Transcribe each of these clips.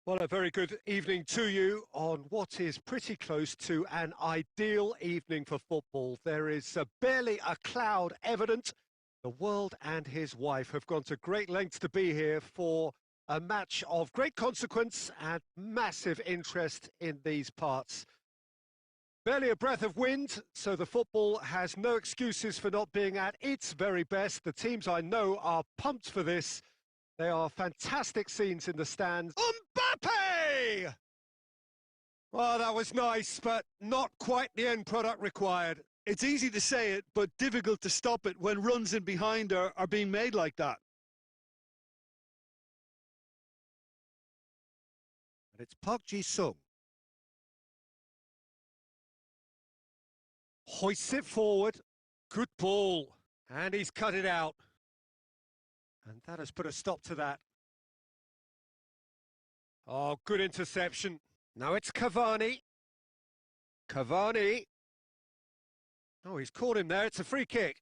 Well, a very good evening to you on what is pretty close to an ideal evening for football. There is barely a cloud evident. The world and his wife have gone to great lengths to be here for a match of great consequence and massive interest in these parts. Barely a breath of wind, so the football has no excuses for not being at its very best. The teams I know are pumped for this. They are fantastic scenes in the stands. Mbappe! Oh, that was nice, but not quite the end product required. It's easy to say it, but difficult to stop it when runs in behind are being made like that. And it's Park Ji-sung. Hoists it forward. Good ball. And he's cut it out. And that has put a stop to that. Oh, good interception. Now it's Cavani. Cavani. Oh, he's caught him there. It's a free kick.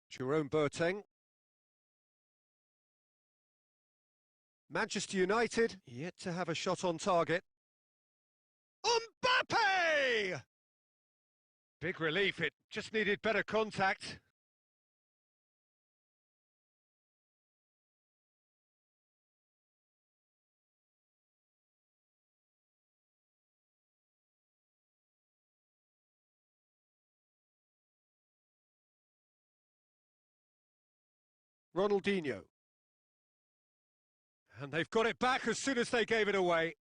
Jerome Boateng. Manchester United yet to have a shot on target. Mbappe! Big relief, it just needed better contact. Ronaldinho. And they've got it back as soon as they gave it away.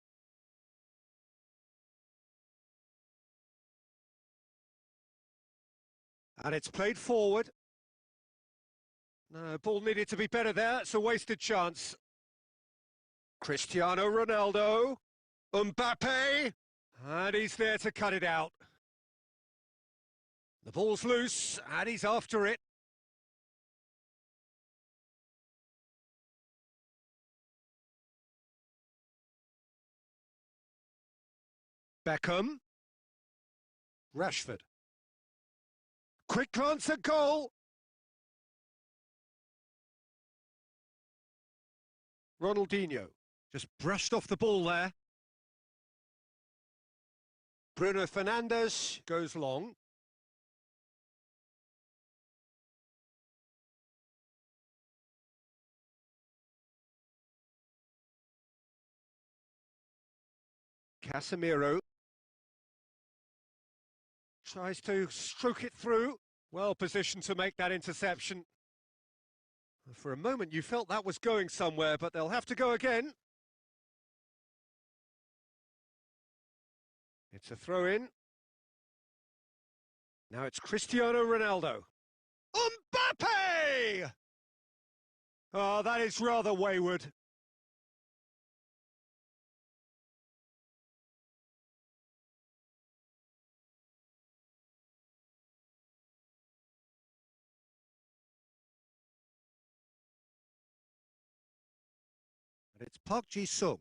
And it's played forward. No, ball needed to be better there. It's a wasted chance. Cristiano Ronaldo. Mbappe. And he's there to cut it out. The ball's loose, and he's after it. Beckham. Rashford. Quick glance at goal. Ronaldinho just brushed off the ball there. Bruno Fernandes goes long. Casemiro tries to stroke it through. Well positioned to make that interception. For a moment you felt that was going somewhere, but they'll have to go again. It's a throw-in. Now it's Cristiano Ronaldo. Mbappe! Oh, that is rather wayward. And it's Park Ji-sung.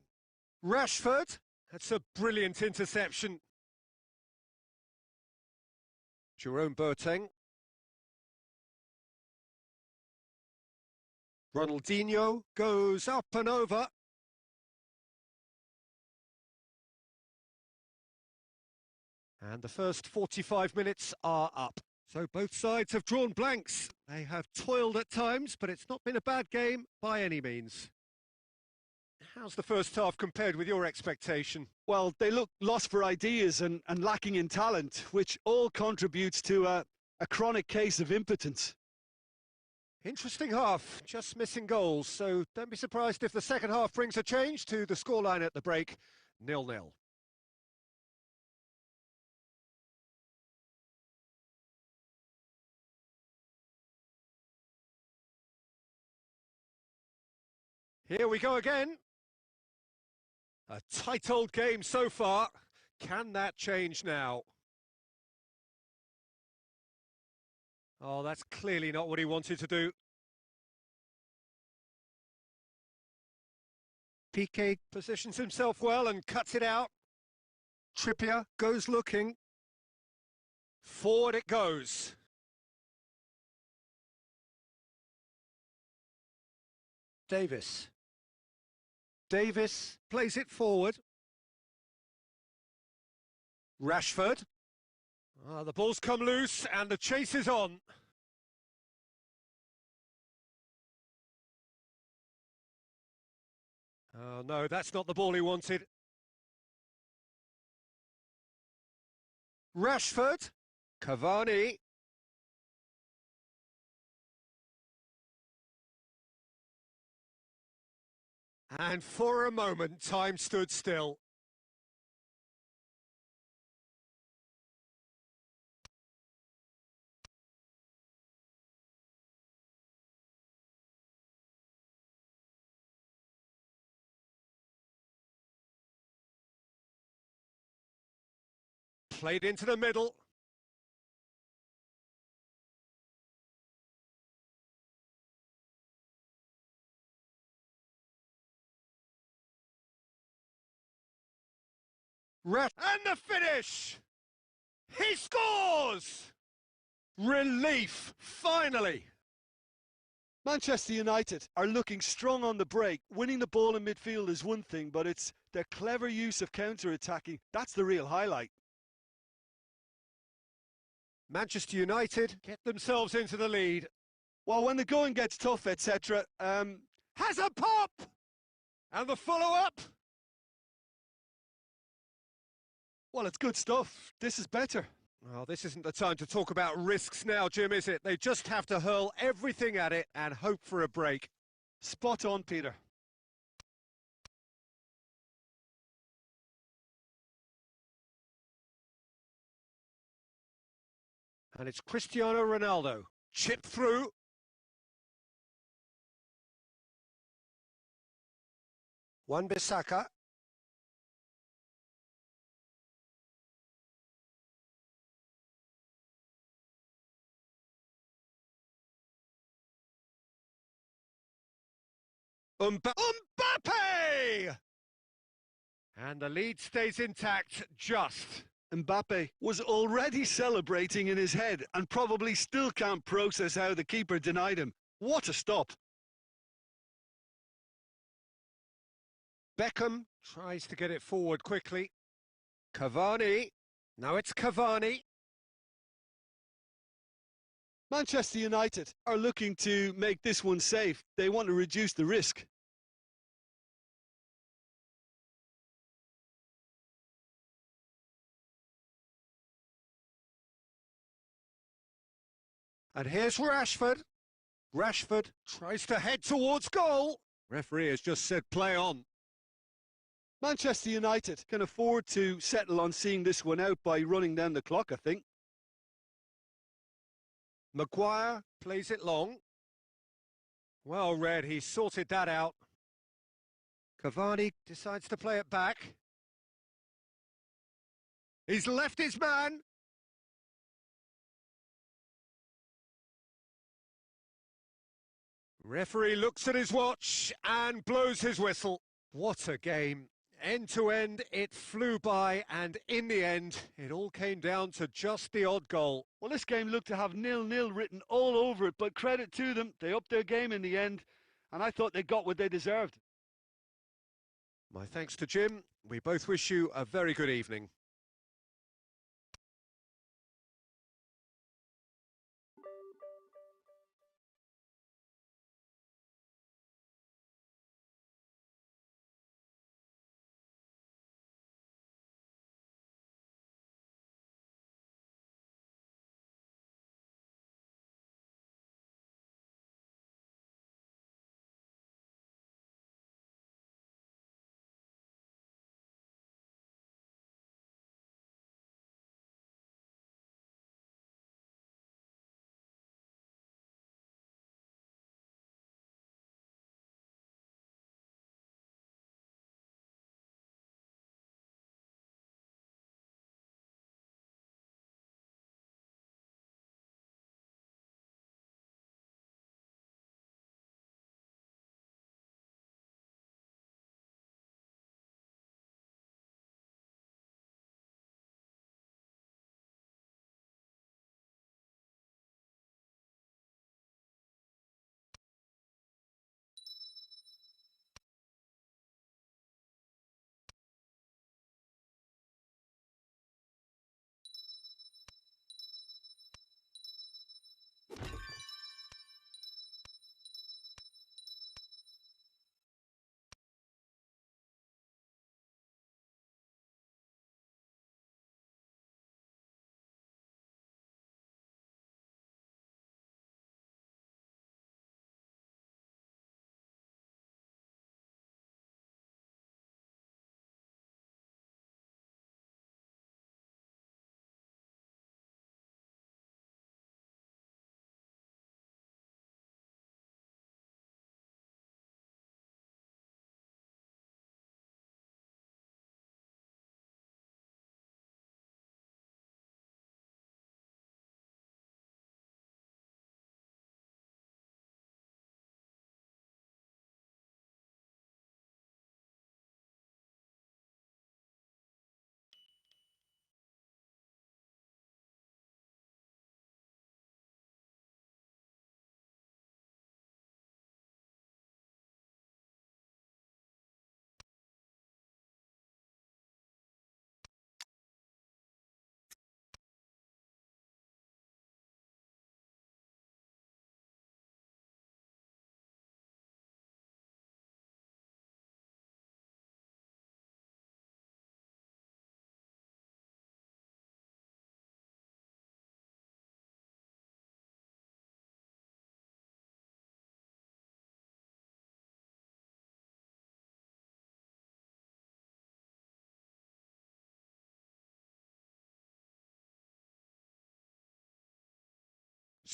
Rashford. That's a brilliant interception. Jerome Boateng. Ronaldinho goes up and over. And the first 45 minutes are up. So both sides have drawn blanks. They have toiled at times, but it's not been a bad game by any means. How's the first half compared with your expectation? Well, they look lost for ideas and lacking in talent, which all contributes to a chronic case of impotence. Interesting half, just missing goals, so don't be surprised if the second half brings a change to the scoreline at the break, 0-0. Here we go again. A tight old game so far. Can that change now? Oh, that's clearly not what he wanted to do. Piqué positions himself well and cuts it out. Trippier goes looking. Forward it goes. Davis. Davis plays it forward. Rashford. The ball's come loose and the chase is on. Oh no, that's not the ball he wanted. Rashford. Cavani. And for a moment, time stood still. Played into the middle. And the finish! He scores! Relief, finally! Manchester United are looking strong on the break. Winning the ball in midfield is one thing, but it's their clever use of counter-attacking. That's the real highlight. Manchester United get themselves into the lead. Well, when the going gets tough, etc., has a pop! And the follow-up? Well, it's good stuff. This is better. Well, this isn't the time to talk about risks now, Jim, is it? They just have to hurl everything at it and hope for a break. Spot on, Peter. And it's Cristiano Ronaldo. Chip through. Wan-Bissaka. Mbappe! And the lead stays intact, just. Mbappe was already celebrating in his head and probably still can't process how the keeper denied him. What a stop. Beckham tries to get it forward quickly. Cavani. Now it's Cavani. Manchester United are looking to make this one safe. They want to reduce the risk. And here's Rashford. Rashford tries to head towards goal. Referee has just said play on. Manchester United can afford to settle on seeing this one out by running down the clock, I think. Maguire plays it long. Well read, he sorted that out. Cavani decides to play it back. He's left his man. Referee looks at his watch and blows his whistle. What a game. End to end, it flew by, and in the end, it all came down to just the odd goal. Well, this game looked to have 0-0 written all over it, but credit to them, they upped their game in the end, and I thought they got what they deserved. My thanks to Jim. We both wish you a very good evening.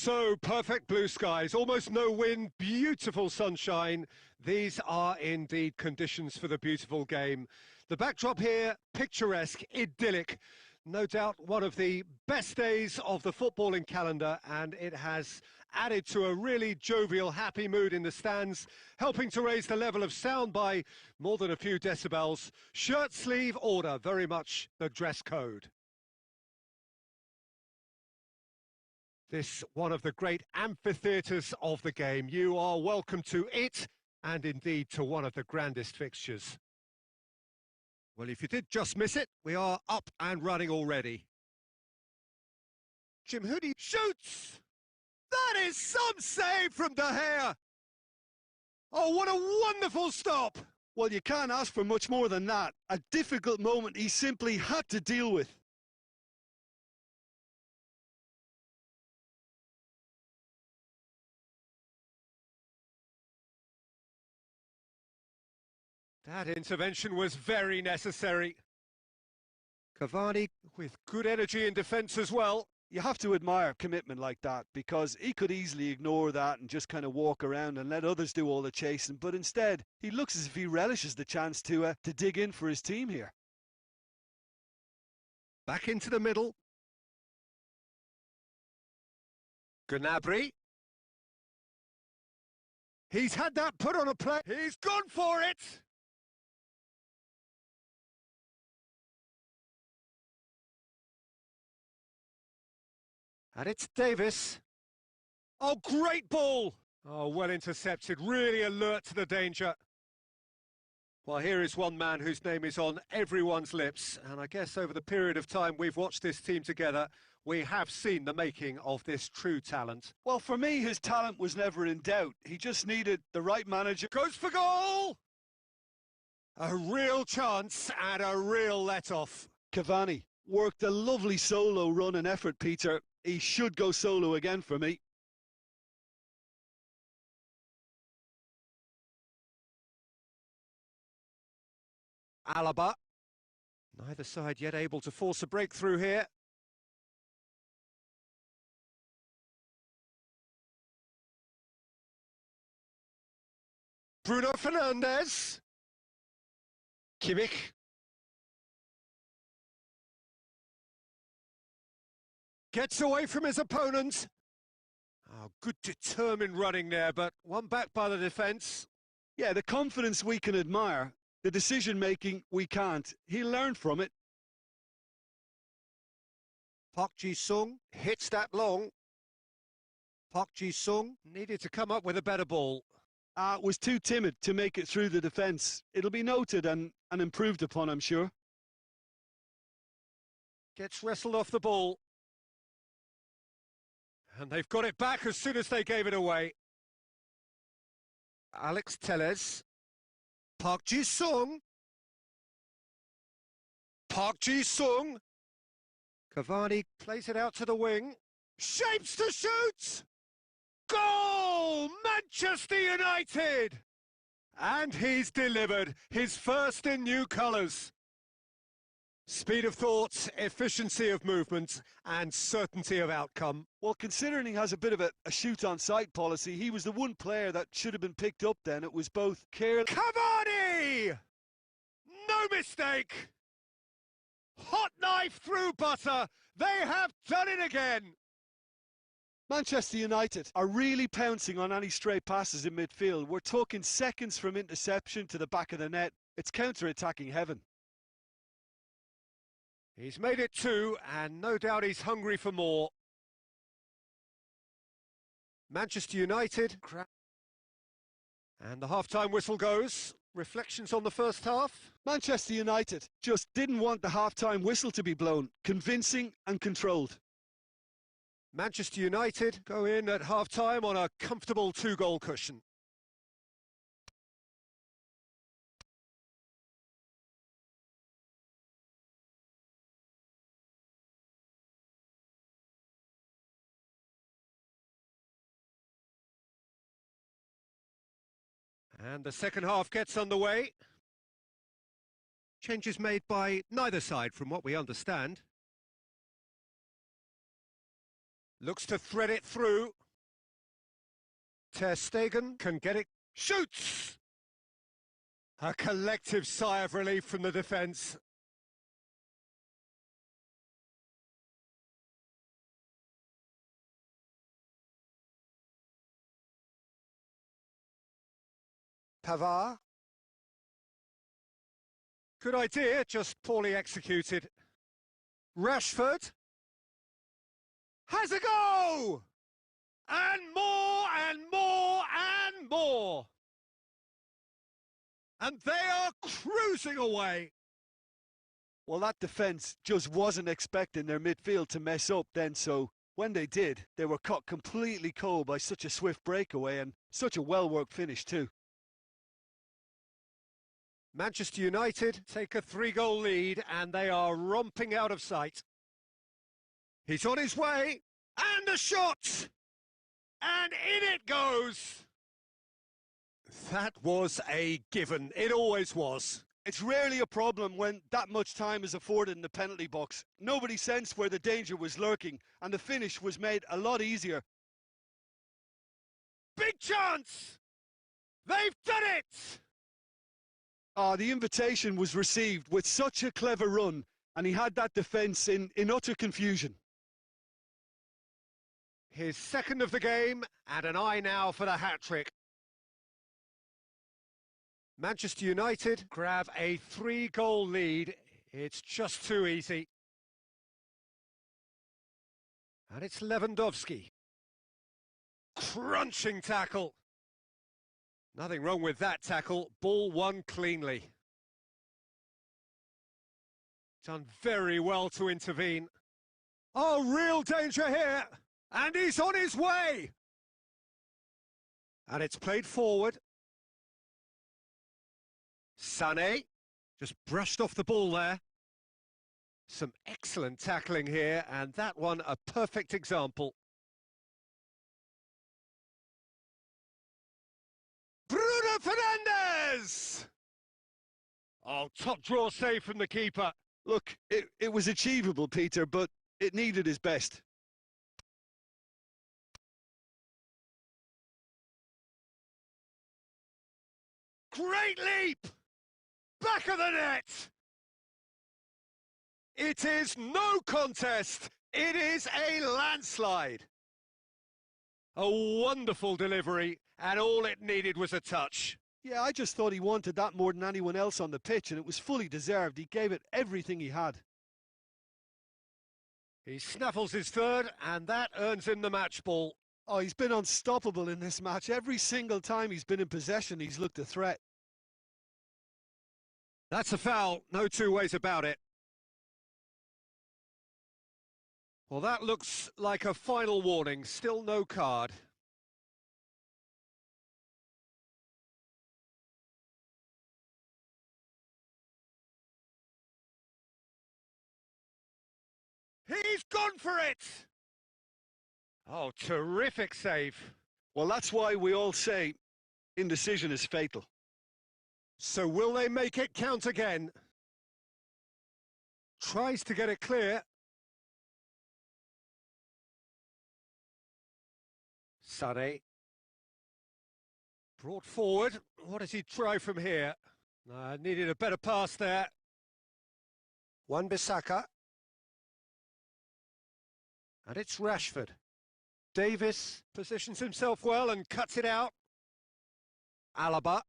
So, perfect blue skies, almost no wind, beautiful sunshine. These are indeed conditions for the beautiful game. The backdrop here, picturesque, idyllic. No doubt one of the best days of the footballing calendar, and it has added to a really jovial, happy mood in the stands, helping to raise the level of sound by more than a few decibels. Shirt sleeve order, very much the dress code. This one of the great amphitheatres of the game. You are welcome to it, and indeed to one of the grandest fixtures. Well, if you did just miss it, we are up and running already. Jim Hoodie shoots! That is some save from De Gea! Oh, what a wonderful stop! Well, you can't ask for much more than that. A difficult moment he simply had to deal with. That intervention was very necessary. Cavani with good energy in defence as well. You have to admire commitment like that, because he could easily ignore that and just kind of walk around and let others do all the chasing, but instead he looks as if he relishes the chance to dig in for his team here. Back into the middle. Gnabry. He's had that put on a play. He's gone for it! And it's Davis. Oh, great ball! Oh, well intercepted, really alert to the danger. Well, here is one man whose name is on everyone's lips, and I guess over the period of time we've watched this team together, we have seen the making of this true talent. Well, for me, his talent was never in doubt. He just needed the right manager. Goes for goal! A real chance and a real let-off. Cavani worked a lovely solo run and effort, Peter. He should go solo again for me. Alaba. Neither side yet able to force a breakthrough here. Bruno Fernandes. Kimmich. Gets away from his opponent. Oh, good determined running there, but one back by the defence. Yeah, the confidence we can admire, the decision-making we can't. He learned from it. Park Ji-sung hits that long. Park Ji-sung needed to come up with a better ball. Was too timid to make it through the defence. It'll be noted and improved upon, I'm sure. Gets wrestled off the ball. And they've got it back as soon as they gave it away. Alex Telles. Park Ji-sung. Park Ji-sung. Cavani plays it out to the wing. Shapes to shoot! Goal! Manchester United! And he's delivered his first in new colours. Speed of thought, efficiency of movement, and certainty of outcome. Well, considering he has a bit of a shoot-on-sight policy, he was the one player that should have been picked up then. It was both careless... Cavani! No mistake! Hot knife through butter. They have done it again. Manchester United are really pouncing on any stray passes in midfield. We're talking seconds from interception to the back of the net. It's counter-attacking heaven. He's made it 2, and no doubt he's hungry for more. Manchester United. And the half-time whistle goes. Reflections on the first half? Manchester United just didn't want the half-time whistle to be blown. Convincing and controlled. Manchester United go in at half-time on a comfortable 2-goal cushion. And the second half gets underway. Changes made by neither side from what we understand. Looks to thread it through. Ter Stegen can get it. Shoots! A collective sigh of relief from the defence. Pavard. Good idea, just poorly executed. Rashford. Has a go! And more, and more, and more! And they are cruising away. Well, that defence just wasn't expecting their midfield to mess up then, so when they did, they were caught completely cold by such a swift breakaway and such a well-worked finish too. Manchester United take a 3-goal lead and they are romping out of sight. He's on his way, and a shot! And in it goes! That was a given. It always was. It's rarely a problem when that much time is afforded in the penalty box. Nobody sensed where the danger was lurking, and the finish was made a lot easier. Big chance! They've done it! The invitation was received with such a clever run, and he had that defence in utter confusion. His second of the game, and an eye now for the hat-trick. Manchester United grab a 3-goal lead. It's just too easy. And it's Lewandowski. Crunching tackle. Nothing wrong with that tackle. Ball won cleanly. Done very well to intervene. Oh, real danger here. And he's on his way. And it's played forward. Sané just brushed off the ball there. Some excellent tackling here, and that one a perfect example. Bruno Fernandes! Oh, top draw save from the keeper. Look, it was achievable, Peter, but it needed his best. Great leap! Back of the net! It is no contest. It is a landslide. A wonderful delivery, and all it needed was a touch. Yeah, I just thought he wanted that more than anyone else on the pitch, and it was fully deserved. He gave it everything he had. He snaffles his third, and that earns him the match ball. Oh, he's been unstoppable in this match. Every single time he's been in possession, he's looked a threat. That's a foul, no two ways about it. Well, that looks like a final warning, still no card. He's gone for it! Oh, terrific save. Well, that's why we all say indecision is fatal. So will they make it count again? Tries to get it clear. Sané. Brought forward. What does he try from here? Needed a better pass there. Wan-Bissaka. And it's Rashford. Davis positions himself well and cuts it out. Alaba.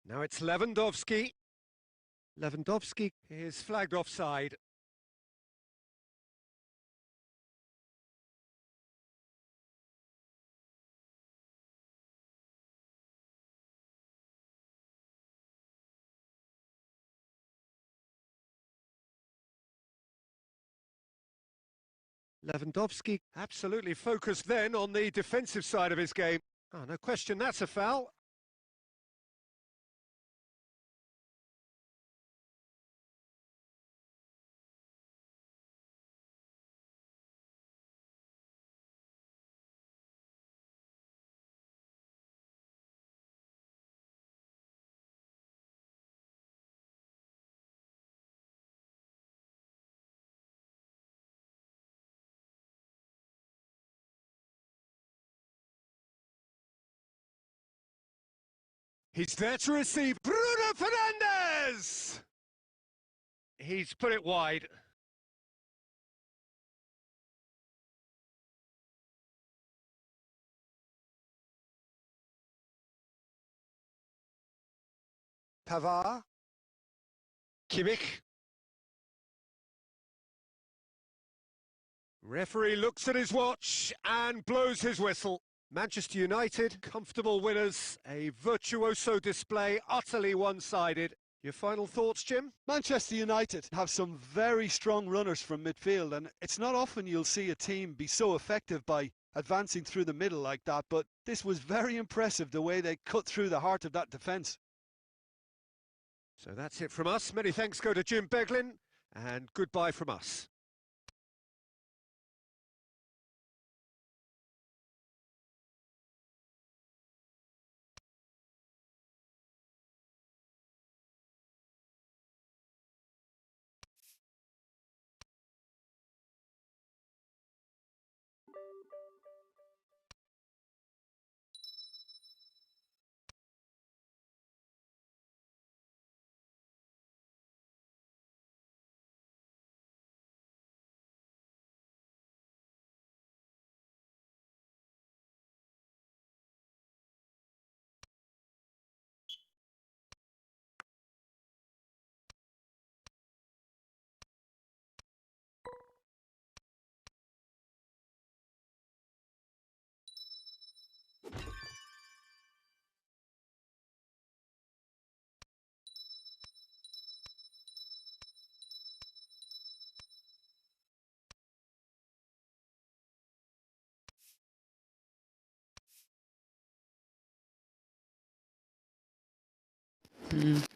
Now it's Lewandowski. Lewandowski is flagged offside. Lewandowski absolutely focused then on the defensive side of his game. Oh, no question, that's a foul. He's there to receive Bruno Fernandes! He's put it wide. Pavard. Kimmich. Referee looks at his watch and blows his whistle. Manchester United, comfortable winners, a virtuoso display, utterly one-sided. Your final thoughts, Jim? Manchester United have some very strong runners from midfield, and it's not often you'll see a team be so effective by advancing through the middle like that, but this was very impressive the way they cut through the heart of that defence. So that's it from us. Many thanks go to Jim Beglin, and goodbye from us.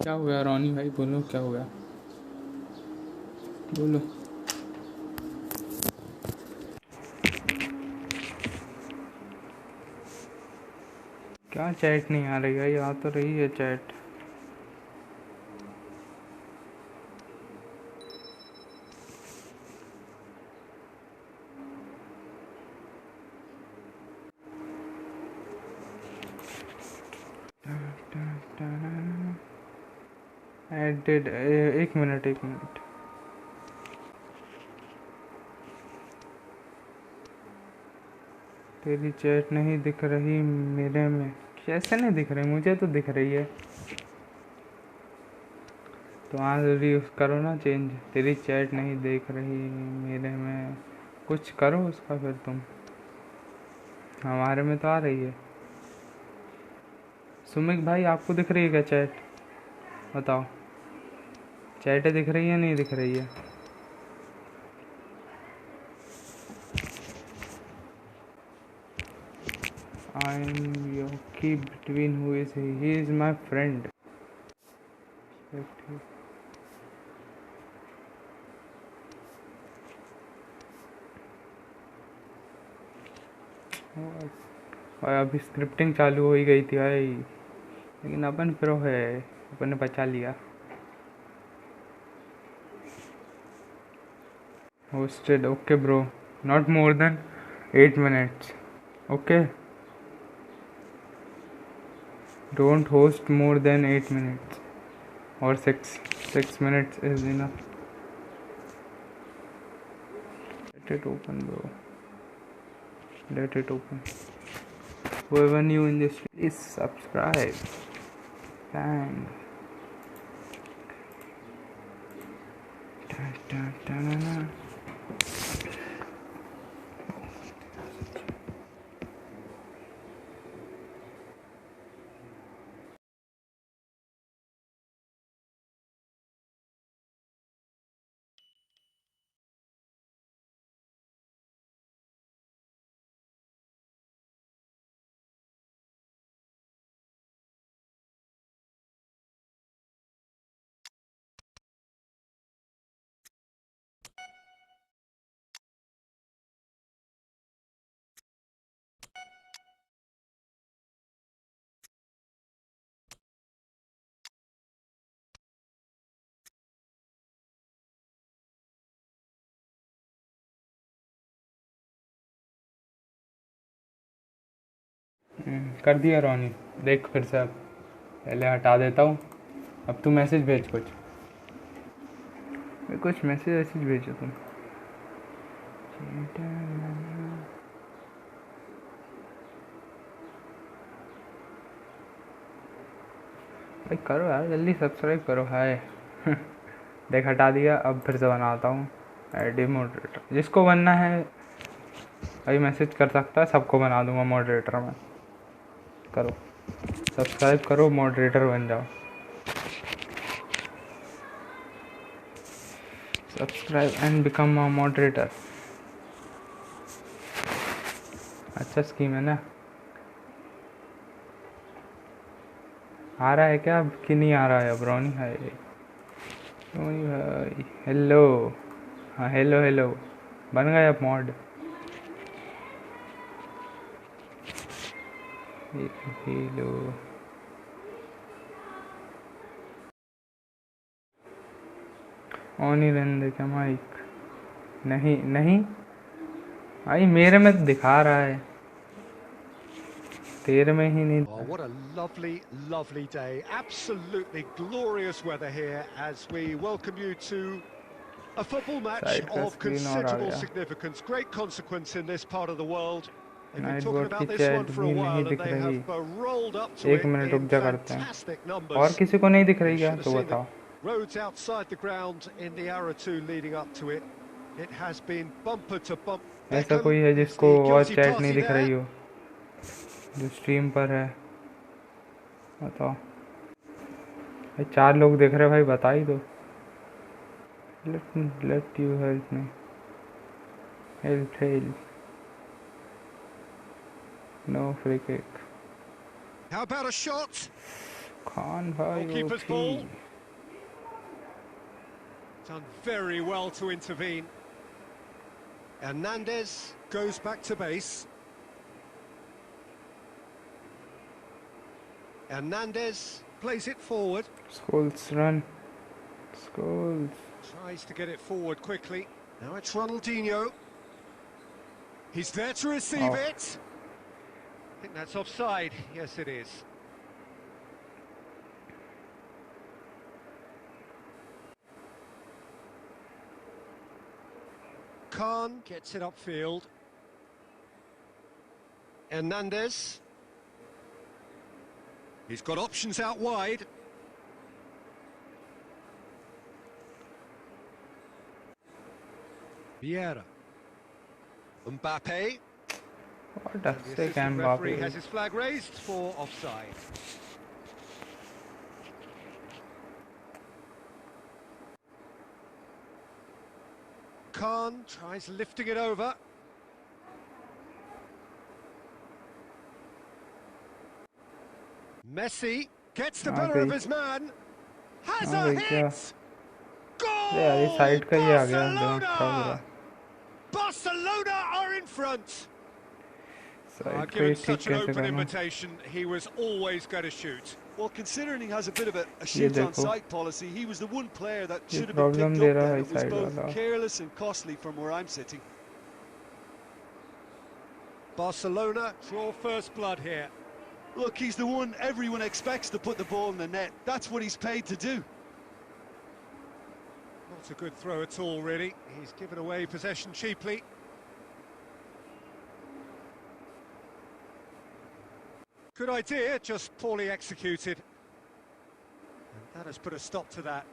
क्या हुआ रोनी भाई, बोलो क्या हुआ, बोलो। क्या chat नहीं आ रही है? आ तो रही है चैट। एडिड, एक मिनट। तेरी चैट नहीं दिख रही मेरे में। कैसे नहीं दिख रही? मुझे तो दिख रही है। तो आज करो ना चेंज। तेरी चैट नहीं दिख रही मेरे में, कुछ करो उसका फिर तुम। हमारे में तो आ रही है। सुमित भाई आपको दिख रही है क्या चैट? बताओ, चैट दिख रही है नहीं दिख रही है? I am your key between who is he? He is my friend. और अभी स्क्रिप्टिंग चालू हो ही गई थी भाई, लेकिन अपन प्रो है, अपन ने बचा लिया। Hosted, okay bro, not more than 8 minutes, okay? Don't host more than 8 minutes or 6 minutes is enough. Let it open bro, let it open. Whoever new in this, please subscribe. Thanks. कर दिया रोनी, देख फिर से अब पहले हटा देता हूँ। अब तू मैसेज भेज कुछ मैसेज भेजो तुम। भाई करो यार, जल्दी सब्सक्राइब करो। हाय देख हटा दिया। अब फिर से बनाता हूँ आईडी मॉडरेटर। जिसको बनना है भाई मैसेज कर सकता है, सबको बना दूंगा मॉडरेटर में। करो सब्सक्राइब करो, मॉडरेटर बन जाओ। Subscribe and become a moderator. अच्छा स्कीम है ना। आ रहा है क्या कि नहीं आ रहा है? अब रोनी है भाई। हेलो। हाँ हेलो बन गए अब मॉड। हेलो ऑन ही रहने दे क्या माइक? नहीं भाई मेरे में तो दिखा रहा है, तेरे में ही नहीं। Oh, what a lovely day. Absolutely glorious weather here as we welcome you to a football match side का of स्क्रीन और आ considerable गया। significance. Great consequence in this part of the world. They've been night talking board की about this chat one for भी a नहीं while and दिख they रही। have rolled up to एक it minute रुक in जा करते हैं। fantastic और numbers. किसी को नहीं दिख रही You क्या should have तो seen the बताओ। roads outside the ground in the hour or two leading up to it. It has been bumper to bumper. ऐसा Beckham कोई है is जिसको the और guilty चैट नहीं party दिख there. रही हो जो स्ट्रीम पर है? बताओ भाई। 4 लोग देख रहे भाई, बता ही दो। Let you help me. Help no free kick. How about a shot? Khan भाई Goalkeeper's okay. ball. Done very well to intervene. Hernandez goes back to base. Hernandez plays it forward. Scholes run. Scholes. Tries to get it forward quickly. Now it's Ronaldinho. He's there to receive it. I think that's offside. Yes, it is. Khan gets it upfield. Hernandez. He's got options out wide. Vieira. Mbappe. What The a sick assistant referee Mbappe. has his flag raised for offside. Khan tries lifting it over. Messi gets the better of his man. Has a hit! यार ये Goal! Side का ही आ गया, दिमाग खराब हो रहा। Barcelona are in front. Side का Given ही ठीक such an कैसे open करना? invitation, he was always going to shoot. Well, considering he has a bit of a ये shoot on देखो sight policy, he was the one player that ये should have been problem picked they up रहा then. है It was side both वाला। careless and costly from where I'm sitting. Barcelona draw first blood here. Look, he's the one everyone expects to put the ball in the net. That's what he's paid to do. Not a good throw at all, really. He's given away possession cheaply. Good idea, just poorly executed. And that has put a stop to that.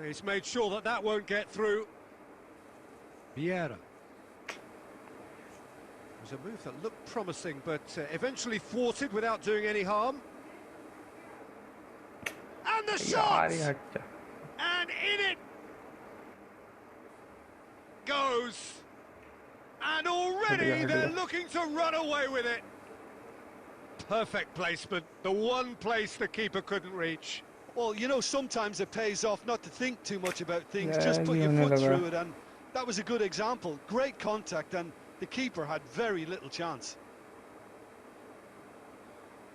He's made sure that that won't get through. Vieira. It was a move that looked promising, but eventually thwarted without doing any harm. And the shot! And in it goes. And already they're looking to run away with it. Perfect placement, the one place the keeper couldn't reach. Well, you know, sometimes it pays off not to think too much about things, Yeah, just put your होने foot लगा। through it, and that was a good example. Great contact, and the keeper had very little chance.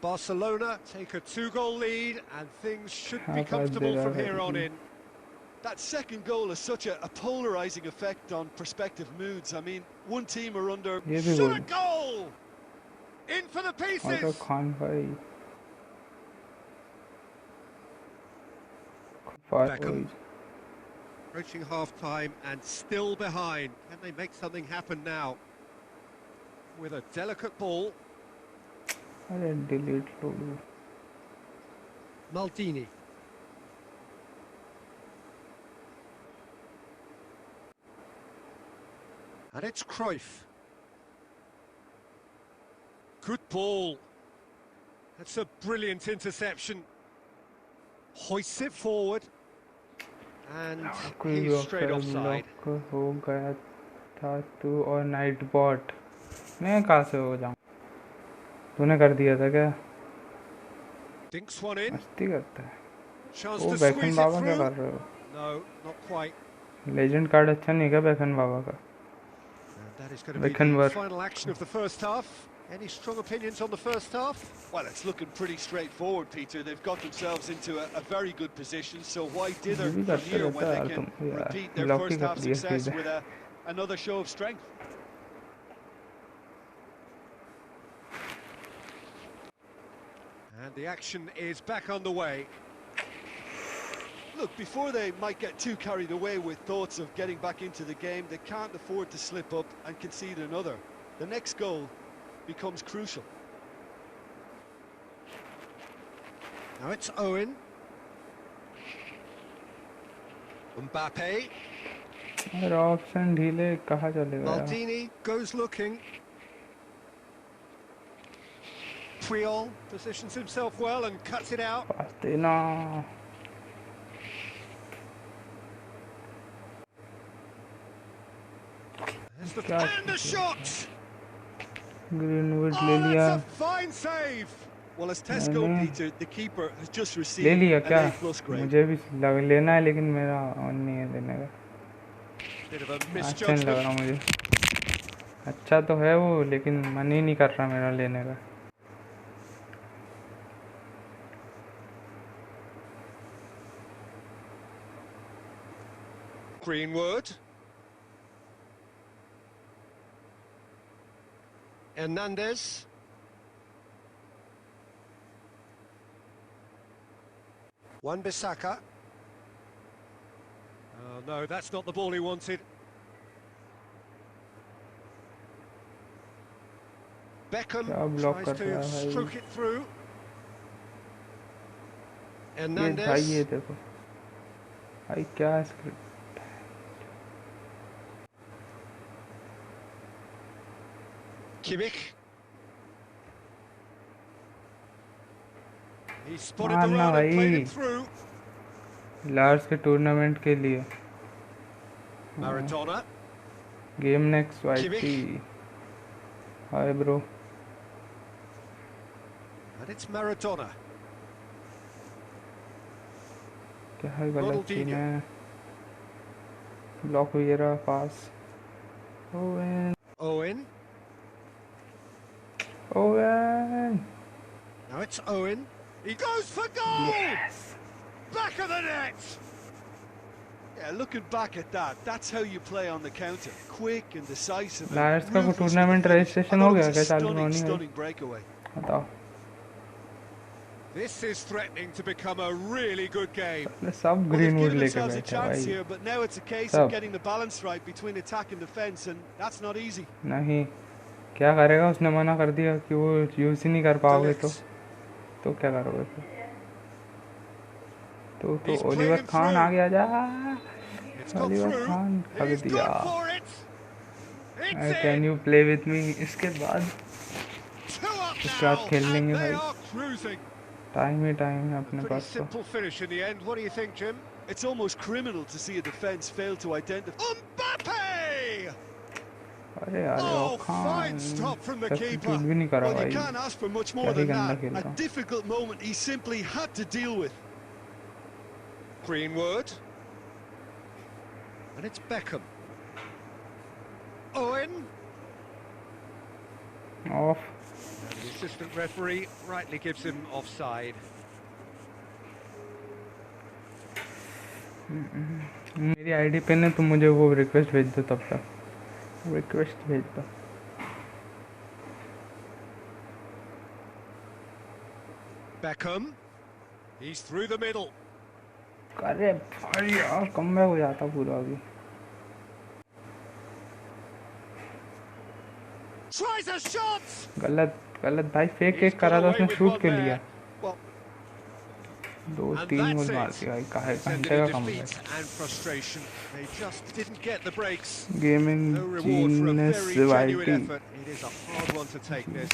Barcelona take a 2-goal lead, and things should be comfortable from here on in. That second goal has such a polarising effect on prospective moods. I mean, one team are under... ये भी Shot goal. a goal! In for the pieces! Khan भाई Beckham approaching half-time and still behind. Can they make something happen now? With a delicate ball. अरे delete low low. Maldini. And it's Cruyff. Good ball. That's a brilliant interception. Hoists it forward. And he's straight offside. हो गया था तू और night bot. मैं कहाँ से हो जाऊँ? तूने कर दिया था क्या? Dinks one in. मस्ती करता है. Chance वो to बैकन squeeze it बाबा क्या through. कर रहे हो? No, not quite. Legend card अच्छा नहीं क्या बैकन बाबा का? And that is going to be the final action of the first half. Any strong opinions on the first half? Well, it's looking pretty straightforward, Peter. They've got themselves into a very good position, so why dither from here when they can repeat their first half success with another show of strength? And the action is back on the way. Look, before they might get too carried away with thoughts of getting back into the game, they can't afford to slip up and concede another. The next goal becomes crucial. Now it's Owen. Mbappe. Option ढीले कहाँ चले गए? Maldini goes looking. Puyol positions himself well and cuts it out. पास्तेना. And the shot. Greenwood ले लिया. That's a fine save. Well, as Tesco, Peter, the keeper has just received ले लिया क्या? A+ grade. मुझे भी लेना है लेकिन मेरा ऑन नहीं है लेने का. Bit of a अच्छा नहीं लग रहा misjudgment. मुझे. अच्छा तो है वो लेकिन मन ही नहीं कर रहा मेरा लेने का. Greenwood. Hernandez. Wan-Bissaka. Oh no, that's not the ball he wanted. Beckham tries to stroke it through. Hernandez. ये देखो. भाई क्या script. Kimmich. He spotted the run and played it through. Lars के टूर्नामेंट के लिए. Maradona. गेम नेक्स्ट वाइटी. Hi bro. And it's Maradona. क्या है गलत सीन है. ब्लॉक हुई रहा पास. Owen. Owen. Now it's Owen. He goes for goal! Yes. Back of the net! Yeah, looking back at that, that's how you play on the counter. Quick and decisive. Lawyers का tournament registration हो गया क्या? चालू होनी है. Stunning breakaway. बताओ. This is threatening to become a really good game. सब greenwood लेके a बैठे chance भाई. here, but now it's a case of getting the balance right between attack and defense, and that's not easy. नहीं. क्या करेगा? उसने मना कर दिया कि वो यूज ही नहीं कर पाओगे तो क्या करोगे फिर? तो ओलिवर खान आ गया. जा ओलिवर खान ठग दिया. Can you play with me? इसके बाद खेल लेंगे भाई. टाइम है अपने पास तो. Simple finish in the end. What do you think, Jim? It's almost criminal to see a defense fail to identify. Mbappe! अरे यार fine stop from the keeper. भी नहीं करा Well, भाई. you can't ask for much more than that. A difficult moment he simply had to deal with. Greenwood. And it's Beckham. Owen. Off. And the assistant referee rightly gives him offside. मेरी ID पे ने तुम मुझे वो request भेज दो तब तक. रिक्वेस्ट भेज दो. Beckham. He's through the middle. अरे भाई यार कमबैक हो जाता पूरा अभी। Tries a shot. गलत गलत भाई, फेक He's एक got करा था away उसने, with शूट one के there. लिया। Well, 2-3 and गोल that's मार it. दिया भाई, काहे It's ended घंटे in का defeat comeback. and frustration. They just didn't get the breaks. Gaming No reward for a genius very genuine वाइटी। effort. It is a hard one to take this.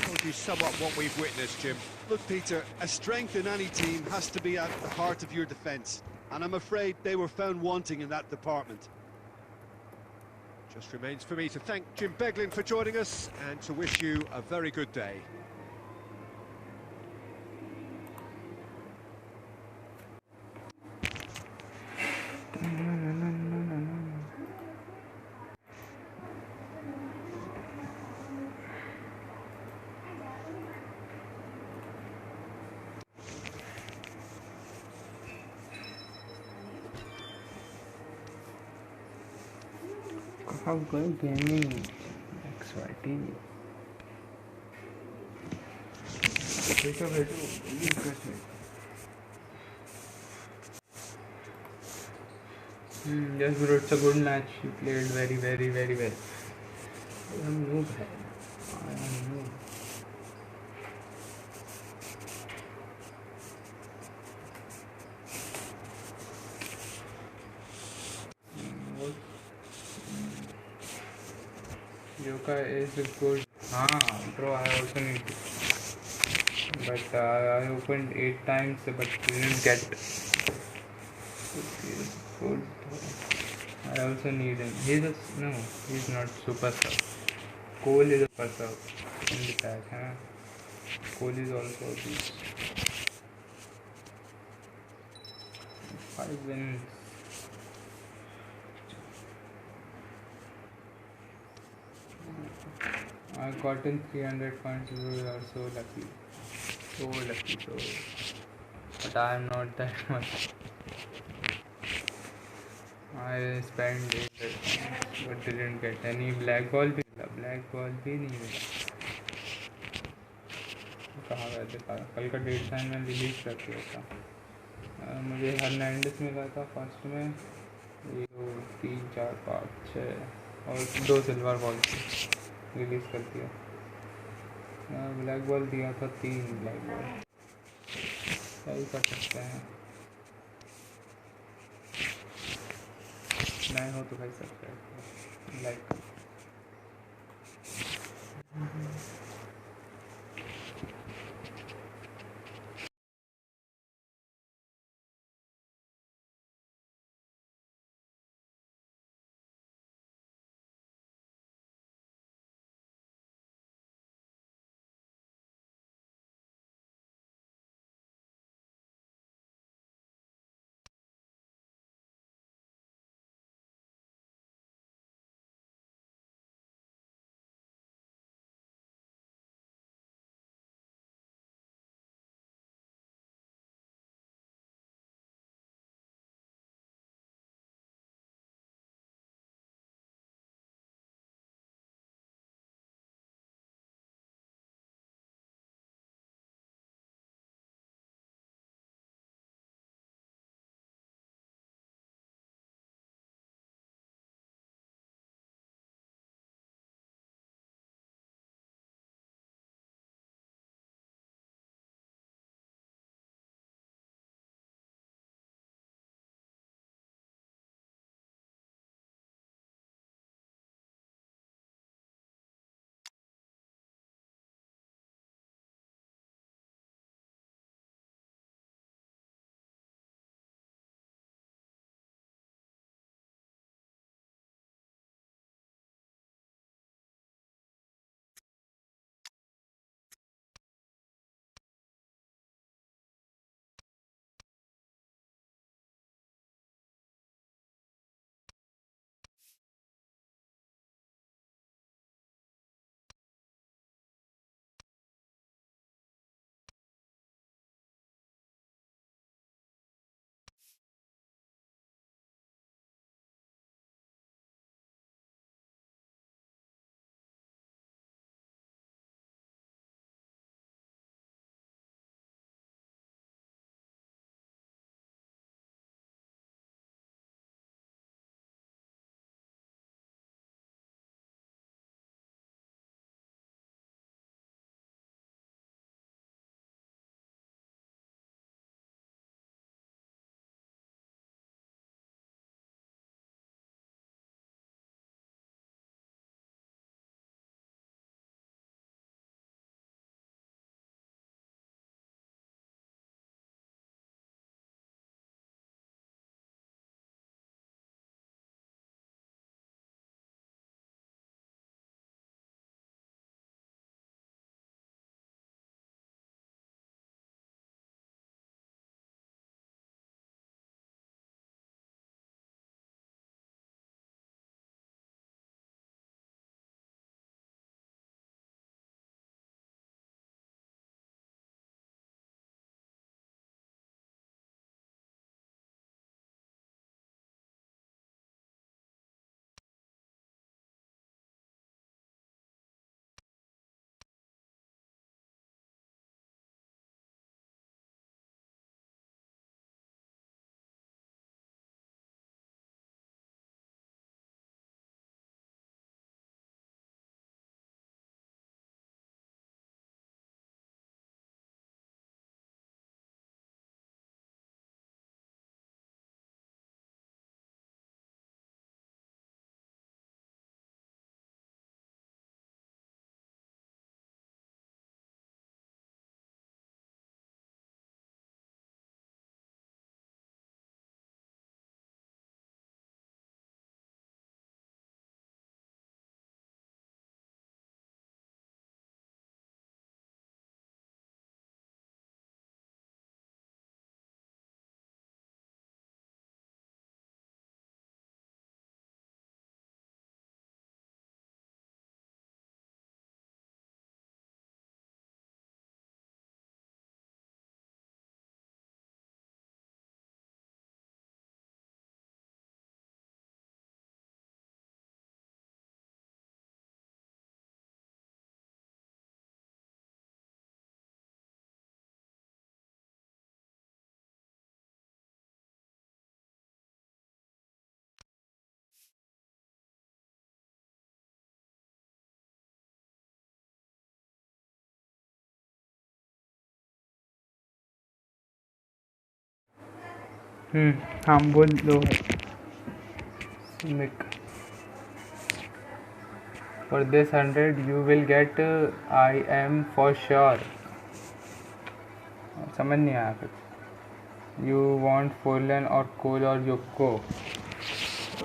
Told you somewhat what we've witnessed, Jim. Look, Peter, a strength in any team has to be at the heart of your defence, and I'm afraid they were found wanting in that department. Just remains for me to thank Jim Beglin for joining us and to wish you a very good day. कहाँ गए gaming XYT। बैठो बैठो yes bro, it's a good match, you played very very very well। हम noob है, I am noob। Yoka is good। हाँ bro, I also need it, but I opened 8 times but didn't get good। I also need him। No, he's not super sub। Cole is a super sub in the pack, huh? Cole is also a beast। 5 wins। I got in 300 points, we are so lucky, so lucky, so, but I am not that much। I spent 800 points but didn't get any black ball भी मिला, black ball भी नहीं मिला। कहाँ गया देखा, कल का डेट साइन में रिलीज कर दिया था। मुझे हर्नांडिस मिला था फर्स्ट में, 1 2 3 4 5 6 और 2 सिल्वर बॉल रिलीज कर दिया। ब्लैक बॉल दिया था 3 ब्लैक बॉल। क्या ही कर सकते हैं, नए हो तो भाई सब्सक्राइब लाइक। हाँ बोल दो सुमिक। For this 100 you will get I am for sure। समझ नहीं आया कुछ। You want Forlan और कोल और योको।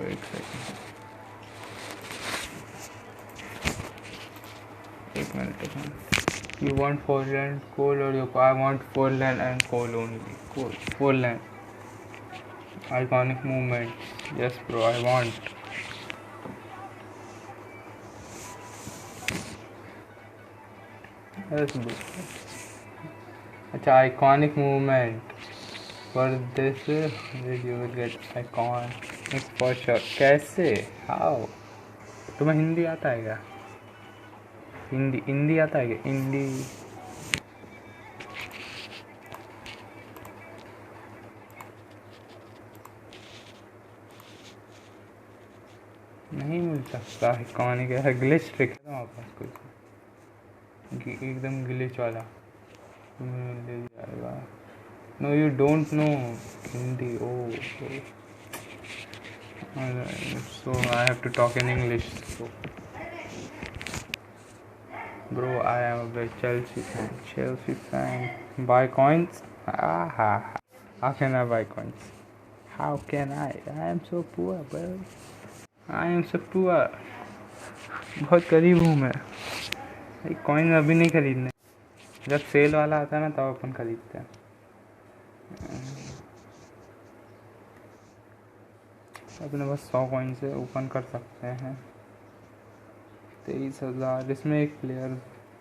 एक सेकंड, एक मिनट। You want Forlan, कोल और योको। I want Forlan and coal only। Coal, Forlan। Iconic movement। Yes bro, I want। Yes bro। अच्छा, iconic movement। For this you will get iconic for sure। कैसे? How? तुम्हें हिंदी आता है क्या? हिंदी आता है क्या? हिंदी नहीं मिल सकता। iconic है, ग्लिच ट्रिक है ना वापस कुछ एकदम ग्लिच वाला ले जाएगा। No you don't know Hindi. Oh so I have to talk in English। So bro, I am a big Chelsea fan। Buy coins? How can I buy coins? How can I am so poor bro। I am so poor। बहुत गरीब हूँ मैं। Coin अभी नहीं खरीदने, जब cell वाला आता है ना तब अपन खरीदते हैं। अपने बस 100 कॉइन से ओपन कर सकते हैं। 23,000। इसमें एक प्लेयर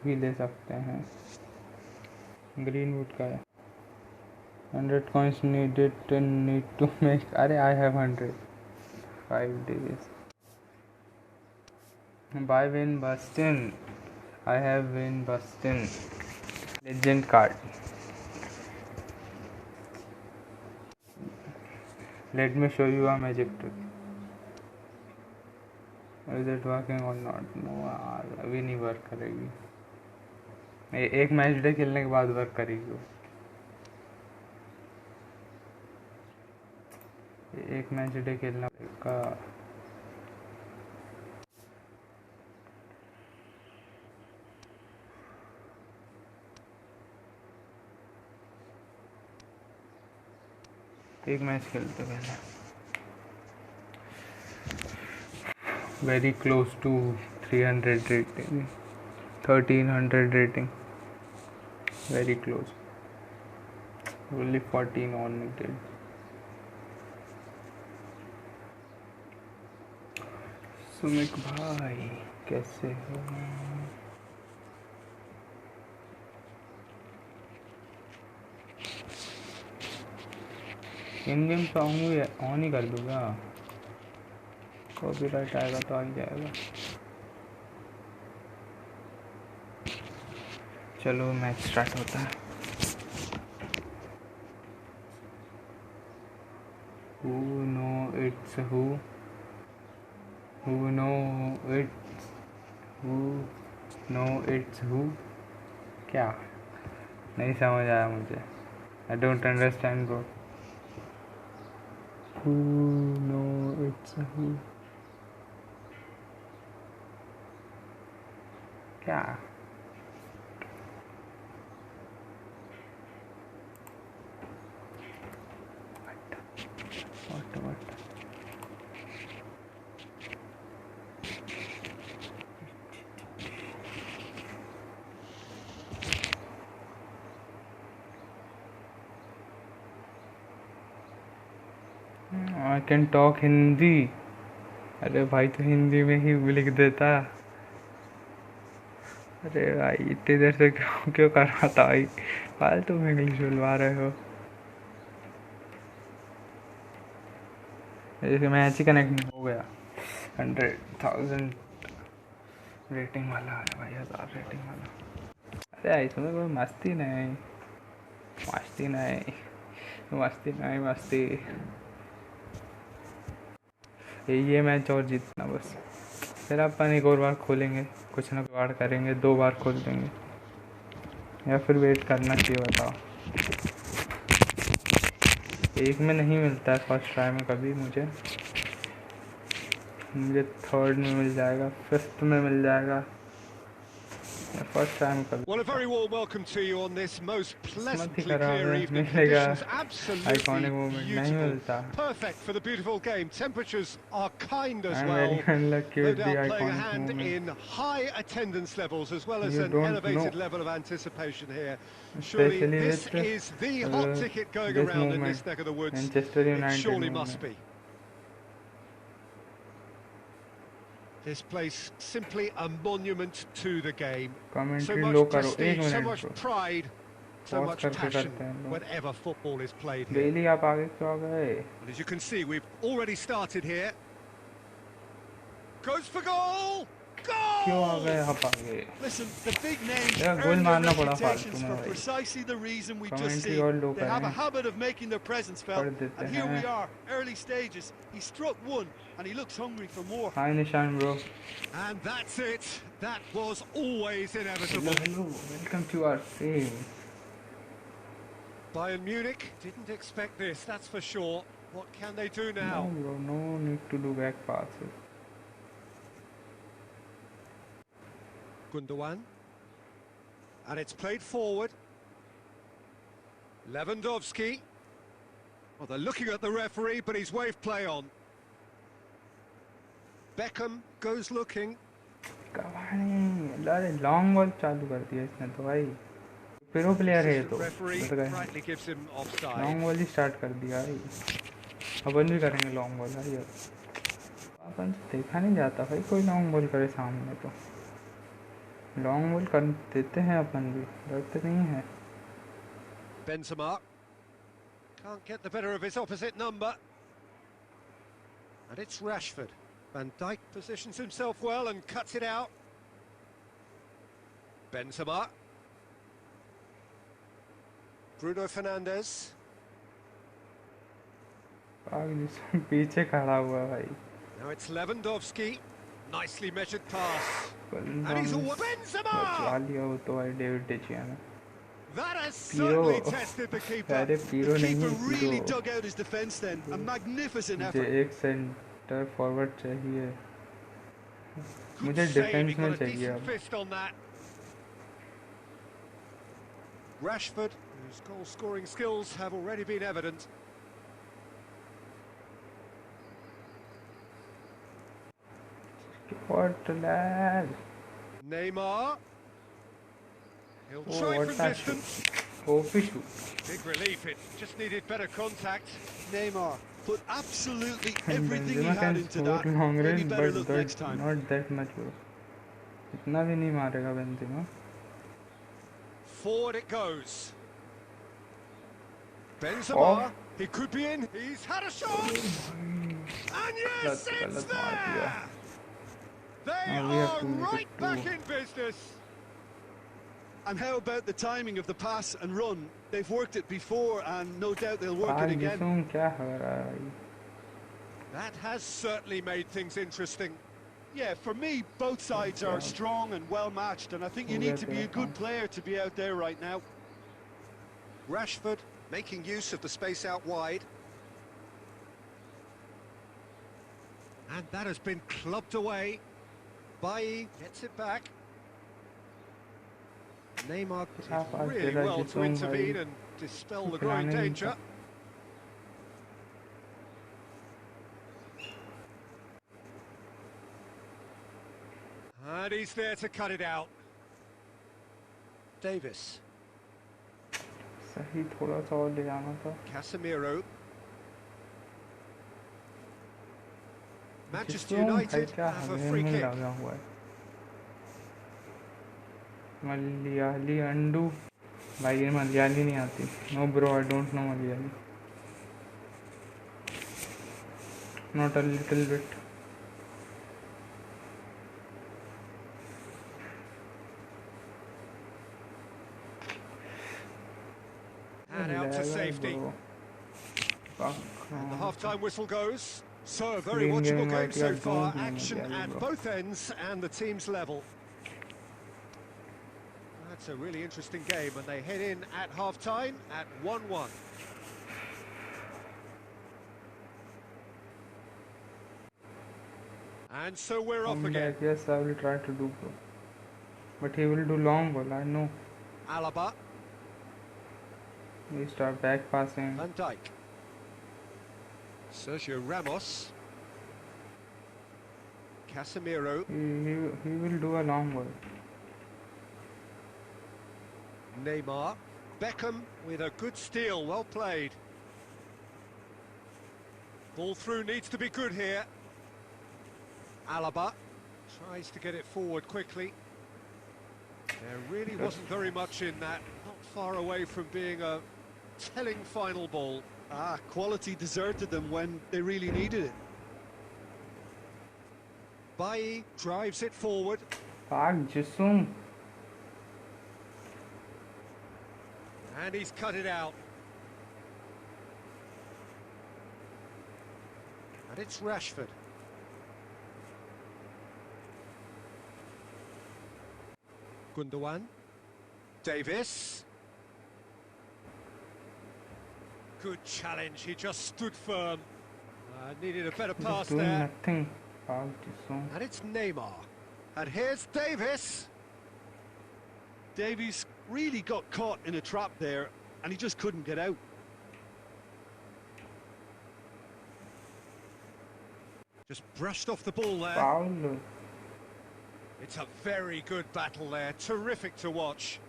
भी ले सकते हैं। ग्रीनवुड का है। 100 कॉइन्स नीड टू मेक। अरे I have 100। 5 days। By van Basten. I have van Basten. Legend card. Let me show you a magic trick। Is it working or not? No यार, अभी नहीं वर्क करेगी। एक match day खेलने के बाद work करेगी वो। एक मैच डे खेलना पड़ेगा। एक मैच खेलते पहले। Very close to 300 rating, 1300 rating, very close. Only 14 on needed. Sumik भाई कैसे हो? इन गेम सॉन्ग ऑन ही कर दूँगा, कॉपीराइट आएगा तो आ ही जाएगा। चलो मैच स्टार्ट होता है। Who know it's who? Who know it's who? क्या? नहीं समझ आया मुझे। I don't understand bro। Who know it's who? क्या? What? I can talk Hindi. अरे भाई तो हिंदी में ही लिख देता। अरे भाई इतनी देर से क्यों कर रहा था भाई? फालतू में इंग्लिश बुलवा रहे हो। जैसे मैच ही कनेक्ट हो गया। 100,000 रेटिंग वाला है भाई, 1000 रेटिंग वाला। अरे इसमें कोई मस्ती नहीं। ये मैच और जीतना बस, फिर अपन एक और बार खोलेंगे, कुछ ना जुगाड़ करेंगे, 2 बार खोल देंगे, या फिर वेट करना चाहिए बताओ? एक में नहीं मिलता है फर्स्ट ट्राई में कभी मुझे थर्ड में मिल जाएगा, फिफ्थ में मिल जाएगा, फर्स्ट टाइम कभी। Well, a very warm welcome to you on this most pleasantly clear evening. मिलेगा Conditions absolutely आइकॉनिक मोमेंट नहीं beautiful. मिलता। Perfect for the beautiful game. Temperatures are kind as I'm well. very unlucky No with the doubt playing a iconic hand moment. in high attendance levels as well as You an don't elevated know. level of anticipation here. Surely Especially this with is the hot ticket going this around in moment, this neck of the woods. Manchester It United surely moment. must be. This place simply a monument to the game. So Commentary much लो करो, prestige, एक so minute much bro। pride, so Pause much करके passion करते हैं लोग। whenever football is played here. बेली आप आगे क्यों आ गए? Well, as you can see, we've already started here. Goes for goal! क्यों आ Goal! गए आप आगे? Listen, the big names यार गोल earn their मारना पड़ा reputations फालतू में for भाई। precisely the reason we just Commentary seen. और लो They have a करें। habit of making their presence कर felt, देते and here हैं। we are, early stages. He struck one, and he looks hungry for more. Hi निशान bro। And that's it. That was always Hello, inevitable. hello, welcome to our stream. Bayern Munich didn't expect this, that's for sure. What can they do now? No bro, no need to do back passes. Gundogan. And it's played forward. Lewandowski. Well, they're looking at the referee, but he's waved play on. Beckham goes looking. Cavani अरे long ball चालू कर दिया इसने तो भाई। Pro player है ये तो Referee बता गए। rightly gives him offside. Long ball ही स्टार्ट कर दिया भाई। अपन भी करेंगे लॉन्ग बॉल भाई। अपन से देखा नहीं जाता भाई कोई लॉन्ग बॉल करे सामने तो। लॉन्ग बॉल कर देते हैं अपन भी, डरते नहीं है। Benzema can't get the better of his opposite number. And it's Rashford. Van Dijk positions himself well and cuts it out. Benzema. Bruno Fernandes. पीछे खड़ा हुआ भाई। Now it's Lewandowski. Nicely measured pass. And he's all Benzema! बचा लिया वो तो भाई David डेचिया ने। That has certainly tested the keeper. अरे पीरो The नहीं keeper है really Piro. dug out his defence then. A magnificent मुझे effort. एक सेंटर फॉरवर्ड चाहिए। Good मुझे save, he डिफेंस में got a चाहिए decent अब। fist on that. Rashford, whose goal-scoring skills have already been evident. What lad? Neymar. He'll Oh, try what from that distance. Oh, fishu. Big relief, it just needed better contact. Neymar put absolutely everything he Benzema had can into score that. long Maybe range, better but look next time. not that much, bro. इतना भी नहीं मारेगा Benzema. Forward it goes. Benzema, Oh. he could be in. He's had a shot. And yes, it's there. They Now we have are to make it right back two. in business. And how about the timing of the pass and run? They've worked it before, and no doubt they'll work it again. क्या हो रहा है भाई? That has certainly made things interesting. Yeah, for me, both sides are strong and well matched, and I think you need to be a good player to be out there right now. Rashford making use of the space out wide. And that has been clubbed away. Bailly gets it back. Neymar did really well to intervene and dispel the growing danger. And he's there to cut it out. Davis. सही थोड़ा सा और ले जाना था। Casemiro. Manchester जिसको United क्या have a हमें free मुंह kick. लगा हुआ है। मलयाली अंडू भाई ये मलयाली नहीं आती। No bro, I don't know Malayali. Not a little bit. And out to safety. And the half-time whistle goes. So a very watchable game so far. Action at both ends and the team's level. That's a really interesting game, and they head in at half-time at 1-1. And so we're off Come again. back. Yes, I will try to do so. But he will do long ball, I know. Alaba. We start back passing. Van Dijk. Sergio Ramos. Casemiro. He will do a long ball. Neymar. Beckham with a good steal, well played. Ball through needs to be good here. Alaba tries to get it forward quickly. There really wasn't very much in that, not far away from being a telling final ball. Quality deserted them when they really needed it. Bailly drives it forward. Park Jisung. And he's cut it out. And it's Rashford. Gundogan. Davis. Good challenge, he just stood firm. Needed a better pass Doing there. nothing. Park Jisung. And it's Neymar. And here's Davis. Davies really got caught in a trap there, and he just couldn't get out. Just brushed off the ball there. Foul. It's a very good battle there, terrific to watch.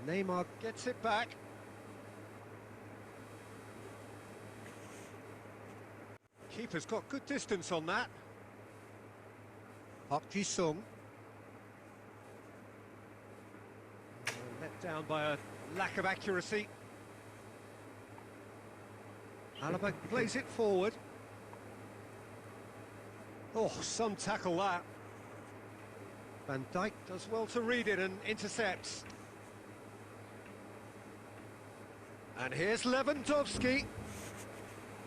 Neymar gets it back. Keeper's got good distance on that. Park Ji-sung. Let down by a lack of accuracy. Alaba plays it forward. Oh, some tackle that. Van Dijk does well to read it and intercepts. And here's Lewandowski.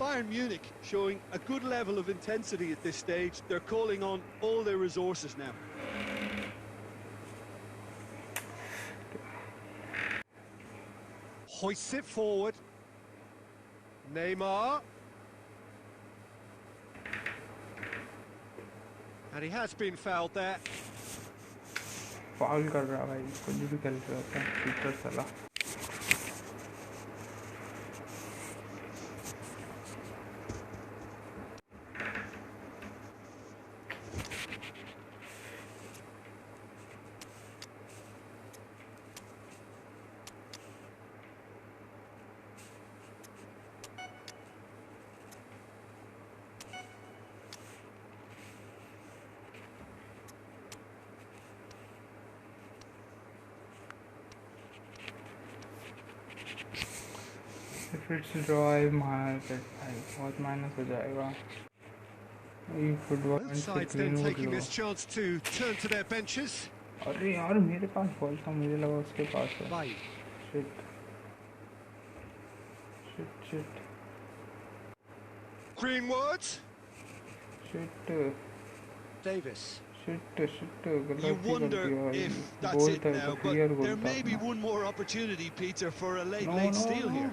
Bayern Munich showing a good level of intensity at this stage. They're calling on all their resources now. Hoists it forward. Neymar. And he has been fouled there. Foul कर रहा भाई, कुछ भी कर रहा था keeper साला. If it's draw, भाई बहुत माइनस हो जाएगा. You could Both want sides to then clean taking low. this chance to turn to their benches. अरे यार मेरे पास बॉल था, मुझे लगा उसके पास है. Bailly. Shit. Shit, shit. Greenwood. Shit. Davis. Shit. गलती You कर wonder दिया भाई. if that's गोल it था, now, तो but clear गोल there था may be अपना. one more opportunity, Peter, for a late No. steal here.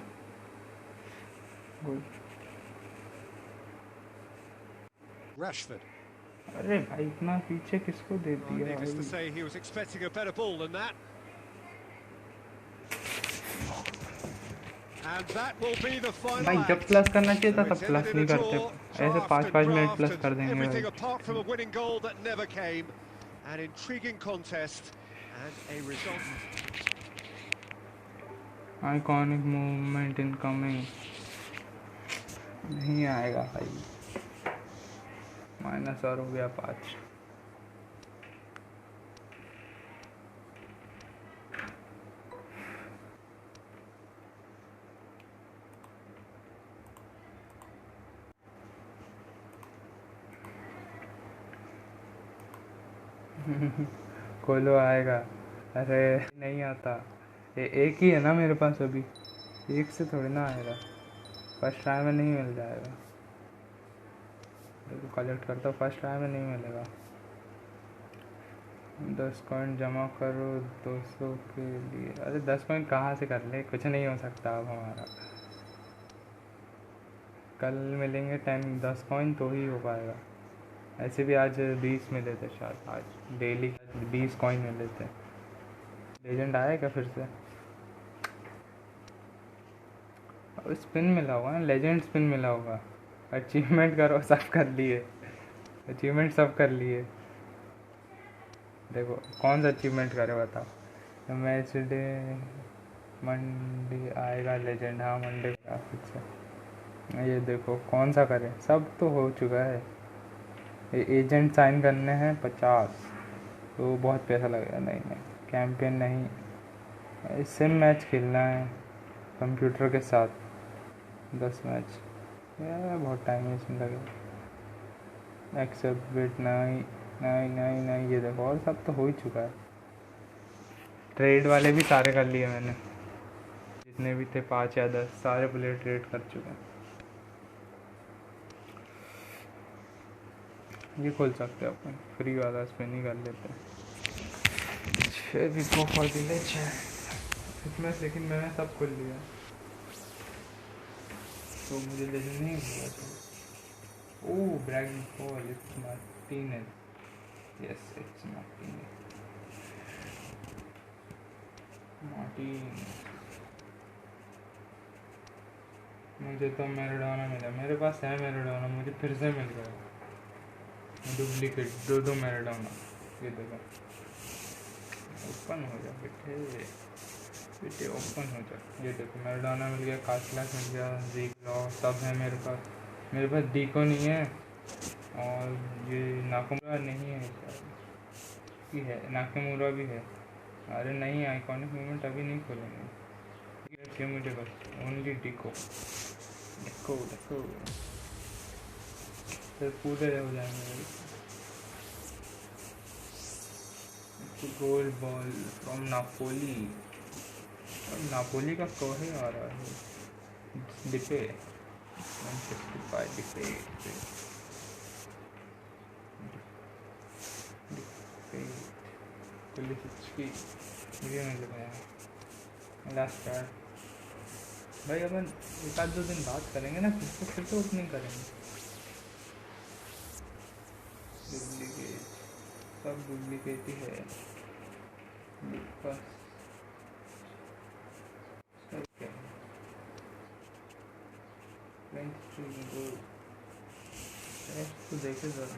Goal. Rashford. अरे भाई इतना पीछे किसको दे Well, दिया needless to भाई. say, he was expecting a better ball than that. And that will be the final भाई जब act. प्लस करना चाहिए था So तब it's प्लस ended नहीं in a करते. draw, ऐसे draft 5-5 and minute plus graft कर and देंगे everything भाई. apart from a winning goal that never came. An intriguing contest and a result. Iconic movement incoming. नहीं आएगा भाई. माइनस और हो गया 5. खोलो आएगा. अरे नहीं आता. एक ही है ना मेरे पास अभी. एक से थोड़ी ना आएगा. फर्स्ट ट्राई में नहीं मिल जाएगा. देखो कलेक्ट करता हूँ, फर्स्ट ट्राई में नहीं मिलेगा. 10 कॉइन जमा करो 200 के लिए. अरे 10 कॉइन कहाँ से कर ले, कुछ नहीं हो सकता अब हमारा. कल मिलेंगे 10 कॉइन तो ही हो पाएगा। ऐसे भी आज 20 मिले थे शायद, आज डेली 20 कॉइन मिले थे। लेजेंड आया क्या फिर से? अब स्पिन मिला होगा ना, लेजेंड स्पिन मिला होगा। अचीवमेंट करो, सब कर लिए, अचीवमेंट सब कर लिए। देखो कौन सा अचीवमेंट करे बताओ। मैच डे मंडे आएगा लेजेंड, हाँ मंडे का फिर से। ये देखो कौन सा करें, सब तो हो चुका है। ये एजेंट साइन करने हैं 50, तो बहुत पैसा लगेगा। नहीं नहीं, कैंपेन नहीं, सिम मैच खेलना है कंप्यूटर के साथ 10 मैच, यार बहुत टाइम इसमें लगेगा। एक्सेप्ट बिट, नहीं नहीं नहीं नहीं, ये देखो और सब तो हो ही चुका है। ट्रेड वाले भी सारे कर लिए मैंने, जितने भी थे 5 या 10 सारे प्लेयर ट्रेड कर चुके हैं। ये खोल सकते हैं अपन, फ्री वाला स्पिन ही कर लेते हैं। फिर भी गो फॉर विलेज है इसमें, लेकिन मैंने सब खोल लिया तो मुझे लेजेंड नहीं हुआ था। ओह ब्रैग फॉल, it's Martinez, yes it's Martinez, मुझे तो मैराडोना मिला, मेरे पास है मैराडोना, मुझे फिर से मिल गया डुप्लीकेट, दो मैराडोना। ये देखो ओपन हो जा बेटे, बेटे ओपन हो जा। ये देखो मैराडोना मिल गया, कास्टलास मिल गया, जीरो सब है मेरे पास। मेरे पास डीको नहीं है, और ये नाकुमुरा नहीं है, भी है नाकुमुरा भी है। अरे नहीं, आइकॉनिक मूवमेंट अभी नहीं खोलेंगे, मुझे बस ओनली डीको। देखो देखो फिर पूरे हो जाएंगे। गोल बॉल फ्रॉम नापोली, नापोली का स्कोर ही आ रहा है। डिपे 165, डिपे मुझे नहीं लगाया लास्ट कार्ड। भाई अपन एक आध 2 दिन बात करेंगे ना, फिर तो ओपनिंग करेंगे। डुप्लीकेट, सब डुप्लीकेट ही है बस। तो देखे जरा,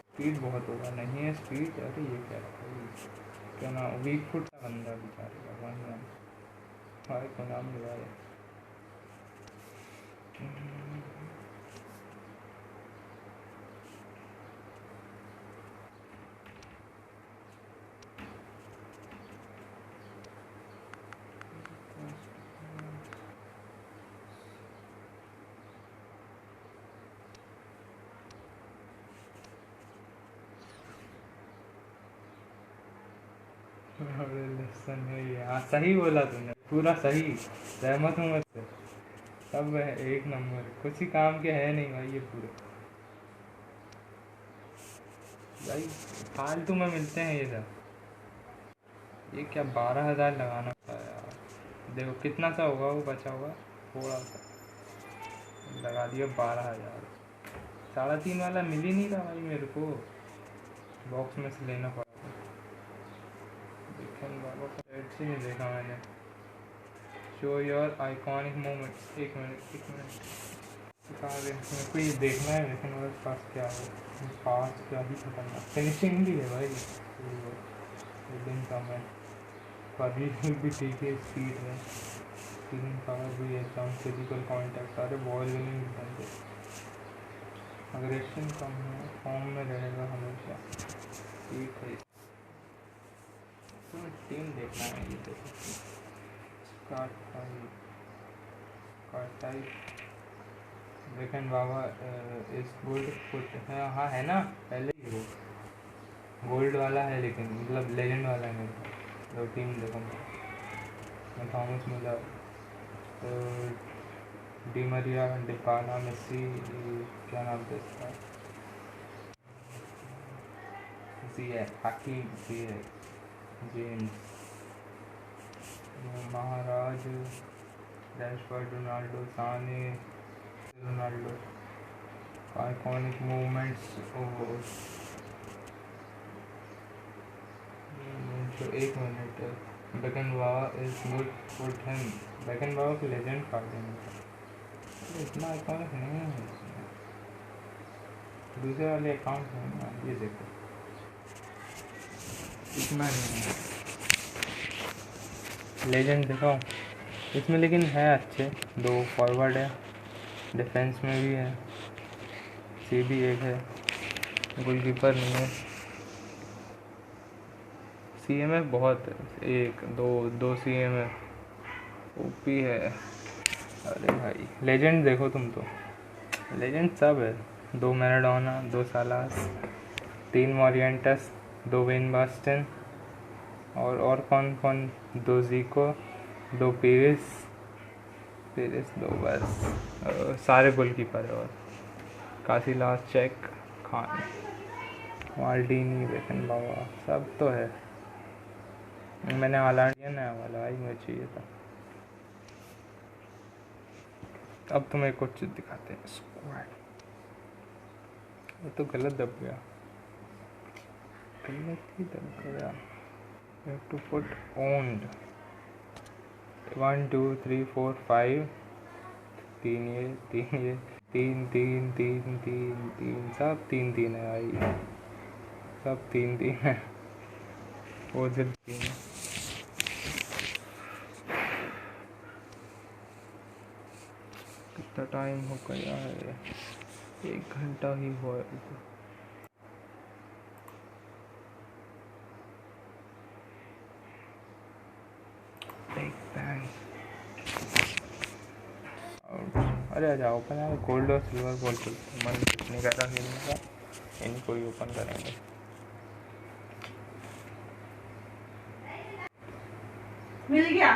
स्पीड बहुत होगा, नहीं है स्पीड। अरे ये क्या ना, वीक फुट का बंदा बेचारे का भाई को नाम लगाया। लेसन है ये, हाँ सही बोला तूने, पूरा सही, सहमत हूँ मैं से। सब है एक नंबर, कुछ ही काम के है नहीं भाई ये पूरे। भाई फालतू में मिलते हैं ये सब। ये क्या 12,000 लगाना पड़ा यार। देखो कितना सा होगा वो बचा हुआ, थोड़ा सा लगा दिया 12,000। 3.5 वाला मिल ही नहीं रहा भाई मेरे को, बॉक्स में से लेना पड़ा। बाबा का ऐड से नहीं देखा मैंने। शो योर आइकॉनिक मोमेंट्स, एक मिनट कहाँ गए, मेरे को ये देखना है, लेकिन मेरे पास क्या है, पास क्या ही खतरनाक फिनिशिंग भी है भाई। दिन का मैं परी भी ठीक है, स्पीड है, स्पीडिंग पावर भी है, कम फिजिकल कॉन्टैक्ट, सारे बॉल विनिंग भी बनते, अग्रेशन कम है, फॉर्म में रहेगा हमेशा, ठीक है। तो टीम देखना है, ये देखो कार्ड टाइप, लेकिन बाबा इस गोल्ड फुट है, हाँ है ना, पहले ही वो गोल्ड वाला है, लेकिन मतलब लेजेंड वाला है मेरे पास। तो टीम देखो मैं थॉमस मिलर, तो डी मरिया, डिपाला, मेसी, क्या नाम था इसका, जी है हकीम, जी है James, Mahrez, Rashford, Ronaldo, Sane, Ronaldo, iconic movements. तो 1 minute, Beckenbauer is good, put him. Beckenbauer की लेजेंड कार्ड है, इतना आइकॉनिक नहीं है इसमें। दूसरे वाले अकाउंट में ना, ये देखो इतना नहीं है लेजेंड, देखो इसमें। लेकिन है अच्छे, 2 फॉरवर्ड है, डिफेंस में भी है, सीधी एक है, गोलकीपर नहीं है। CMF बहुत है, 1 2 CMF ओपी है। अरे भाई लेजेंड देखो तुम तो, लेजेंड सब है। 2 मैराडोना, 2 सालास, 3 मॉरिएंटस, 2 वेन बास्टन, और कौन कौन, 2 जीको, 2 पेरिस, 2 बस। सारे गोलकीपर है, और कासिलास, चेक, खान, माल्डीनी, बेकनबावर, सब तो है। मैंने हालांड लिया, नया वाला भाई मुझे चाहिए था। अब तुम्हें कुछ चीज़ दिखाते हैं। स्क्वाड, ये तो गलत दब गया, गलत ही दब गया। You have to put owned 1 2 3 4 5, 3 ये 3 ये 3 3 3 3 3, सब 3 3 है भाई, सब 3 3 है, वो सिर्फ 3 है। कितना टाइम हो गया है, 1 घंटा ही हुआ है। अरे आ जाओ ओपन यार, गोल्ड और सिल्वर बॉल खेलते, मन कुछ नहीं कर रहा खेलने का, इनको ही ओपन करेंगे। मिल गया।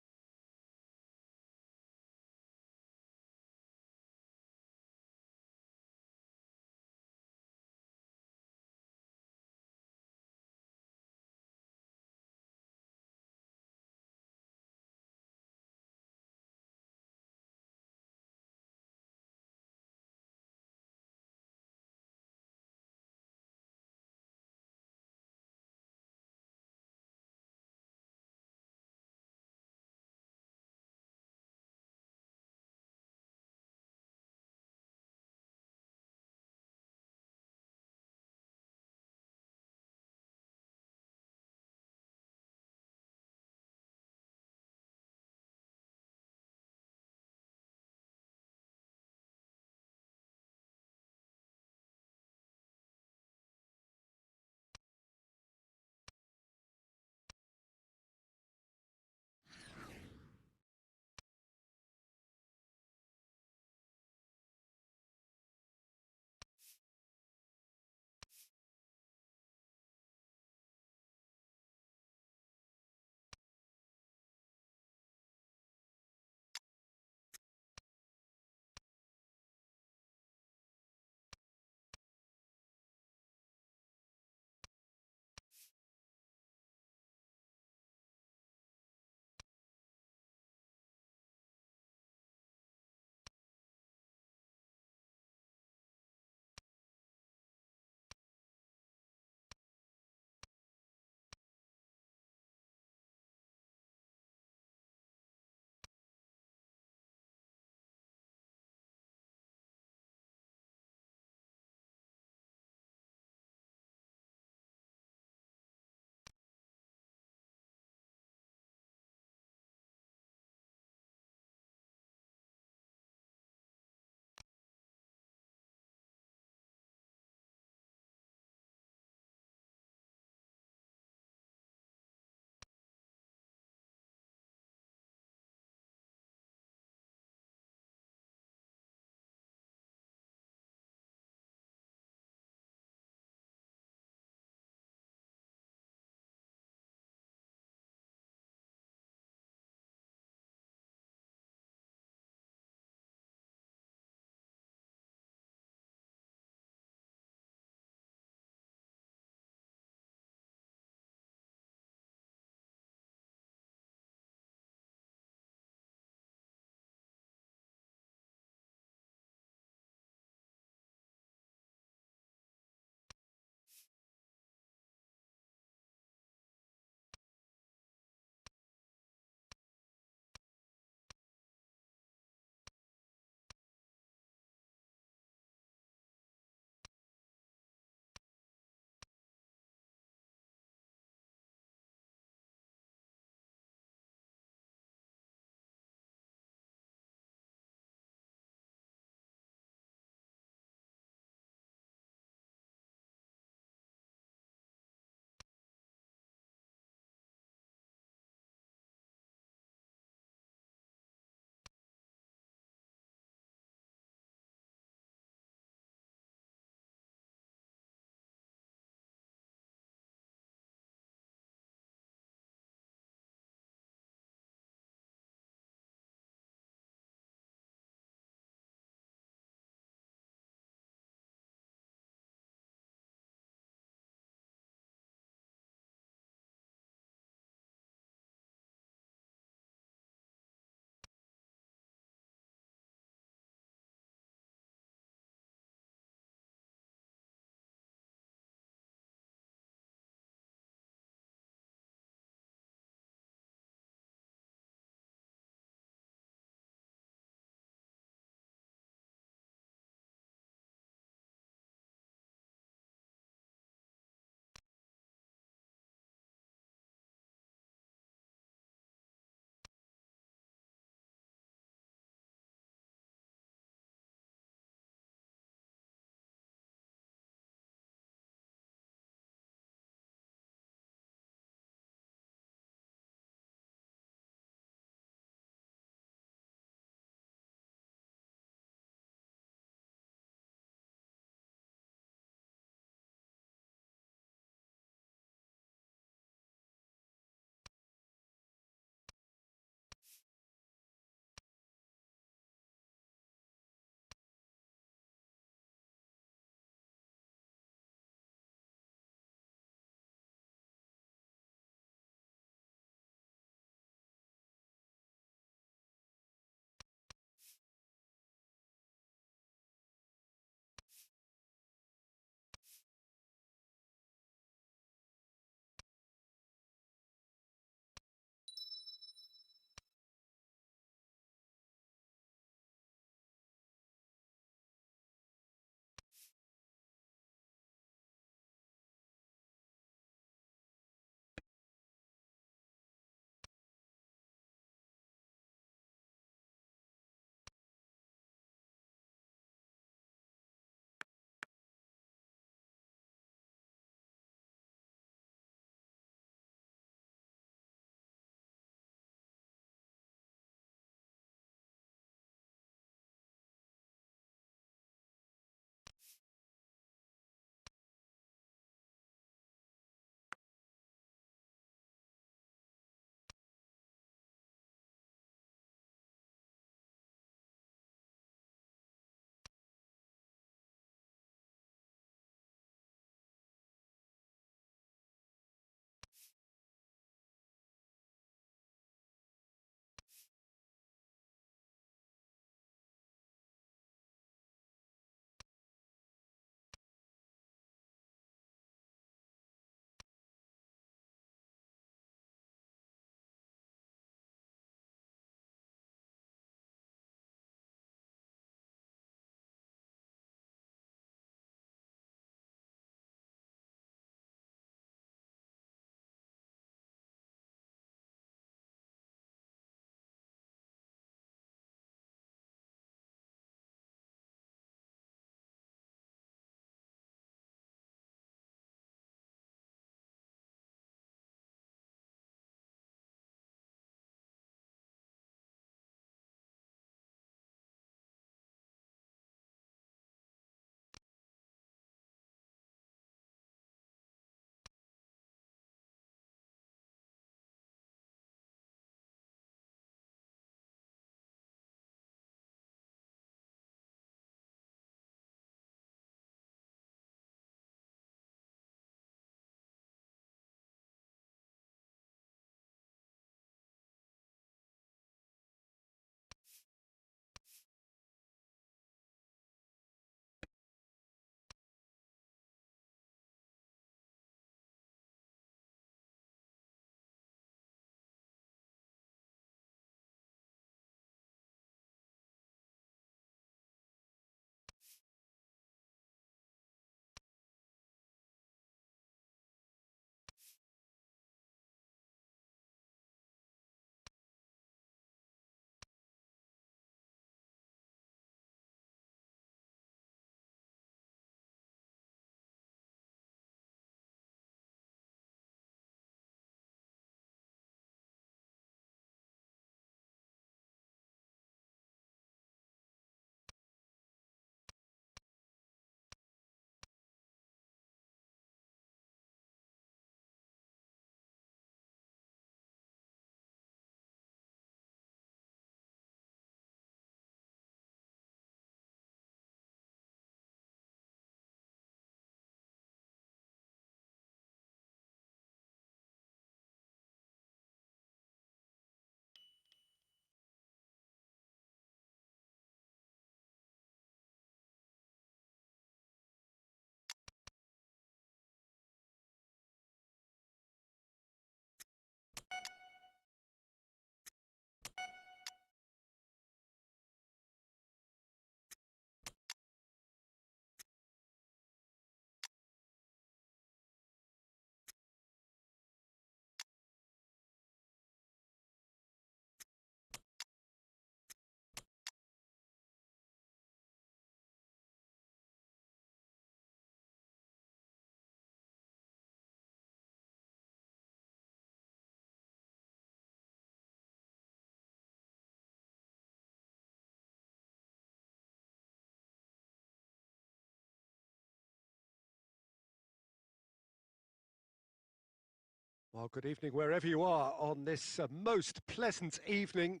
Well, good evening wherever you are on this most pleasant evening.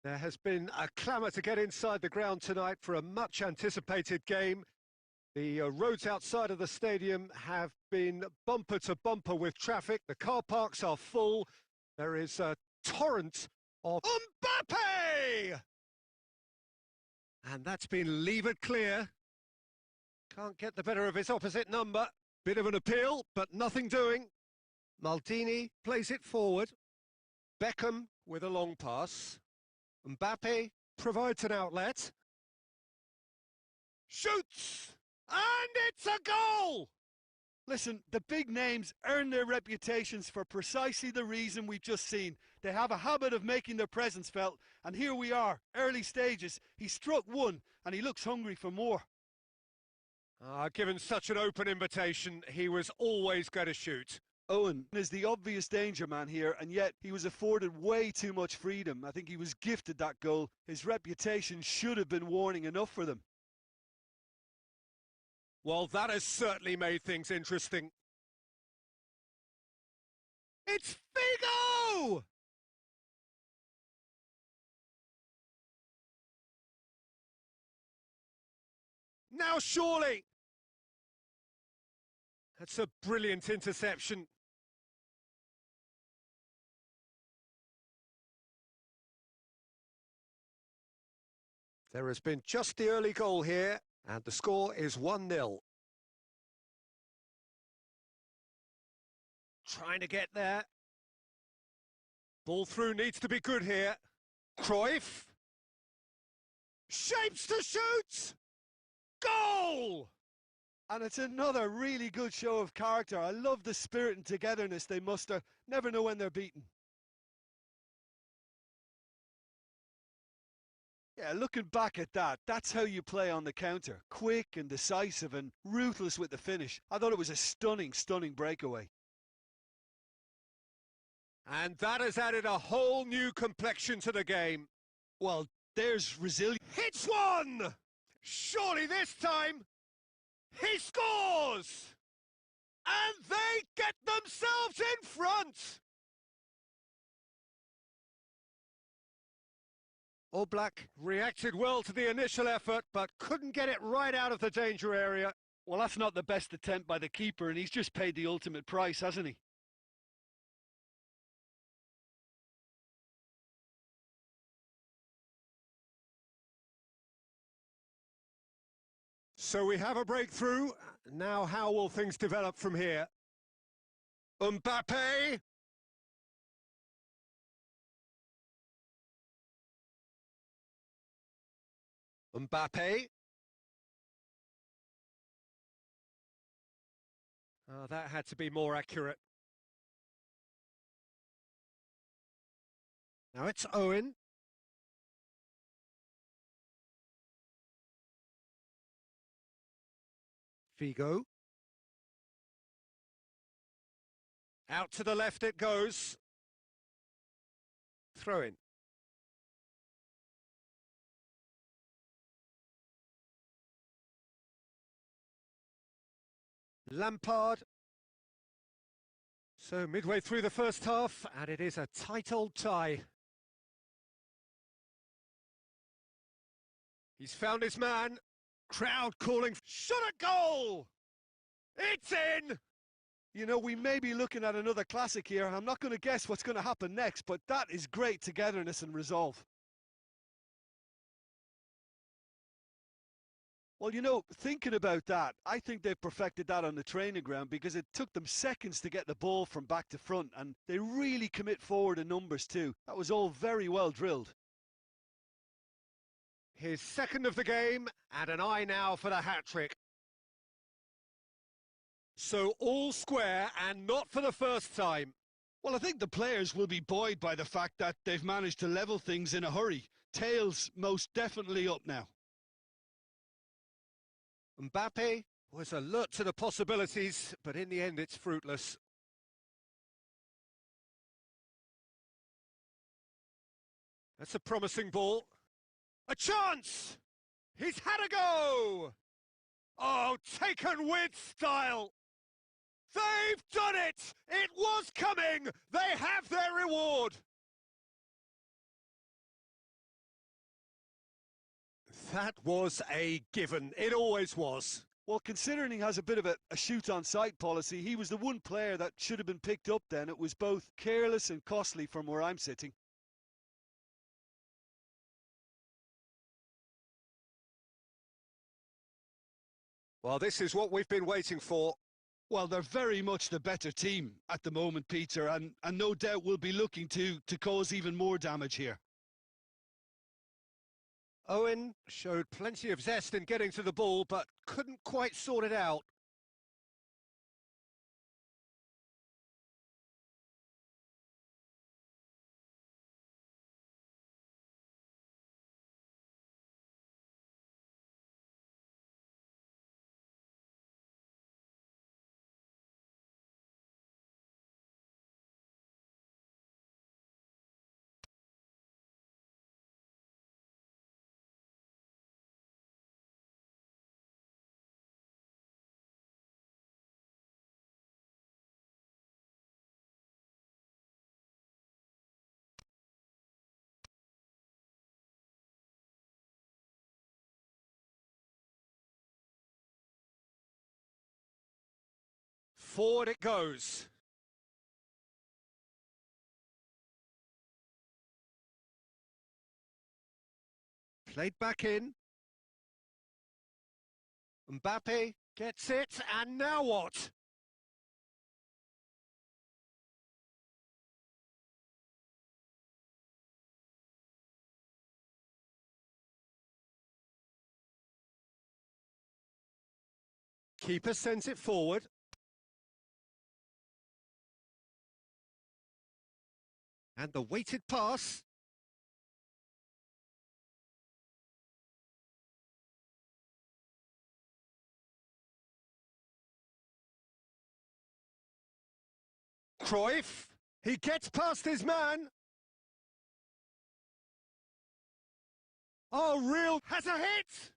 There has been a clamour to get inside the ground tonight for a much anticipated game. The roads outside of the stadium have been bumper to bumper with traffic. The car parks are full. There is a torrent of Mbappe! And that's been levered clear. Can't get the better of his opposite number. Bit of an appeal, but nothing doing. Maldini plays it forward. Beckham with a long pass. Mbappe provides an outlet. Shoots! And it's a goal! Listen, the big names earn their reputations for precisely the reason we've just seen. They have a habit of making their presence felt, and here we are, early stages. He struck one, and he looks hungry for more. Given such an open invitation, he was always going to shoot. Owen is the obvious danger man here, and yet he was afforded way too much freedom. I think he was gifted that goal. His reputation should have been warning enough for them. Well, that has certainly made things interesting. It's Figo! Now surely! That's a brilliant interception. There has been just the early goal here, and the score is 1-0. Trying to get there. Ball through needs to be good here. Cruyff. Shapes to shoot! Goal! And it's another really good show of character. I love the spirit and togetherness they muster. Never know when they're beaten. Yeah, looking back at that, that's how you play on the counter. Quick and decisive and ruthless with the finish. I thought it was a stunning, stunning breakaway. And that has added a whole new complexion to the game. Well, there's resilience. Hits one! Surely this time, he scores! And they get themselves in front! Oblak reacted well to the initial effort, but couldn't get it right out of the danger area. Well, that's not the best attempt by the keeper, and he's just paid the ultimate price, hasn't he? So we have a breakthrough. Now how will things develop from here? Mbappe! Mbappe. Oh, that had to be more accurate. Now it's Owen. Figo. Out to the left it goes. Throw in. Lampard. So midway through the first half, and it is a tight old tie. He's found his man. Crowd calling, shot a goal! It's in! You know, we may be looking at another classic here. I'm not going to guess what's going to happen next, but that is great togetherness and resolve. Well, you know, thinking about that, I think they've perfected that on the training ground because it took them seconds to get the ball from back to front, and they really commit forward in numbers too. That was all very well drilled. His second of the game, and an eye now for the hat-trick. So all square, and not for the first time. Well, I think the players will be buoyed by the fact that they've managed to level things in a hurry. Tails most definitely up now. Mbappe was alert to the possibilities, but in the end it's fruitless. That's a promising ball. A chance! He's had a go! Oh, taken with style! They've done it! It was coming! They have their reward! That was a given. It always was. Well, considering he has a bit of a shoot-on-sight policy, he was the one player that should have been picked up then. It was both careless and costly from where I'm sitting. Well, this is what we've been waiting for. Well, they're very much the better team at the moment, Peter, and no doubt will be looking to cause even more damage here. Owen showed plenty of zest in getting to the ball, but couldn't quite sort it out. Forward it goes. Played back in. Mbappe gets it, and now what? Keeper sends it forward. And the weighted pass. Cruyff, he gets past his man. Oh, Real has a hit!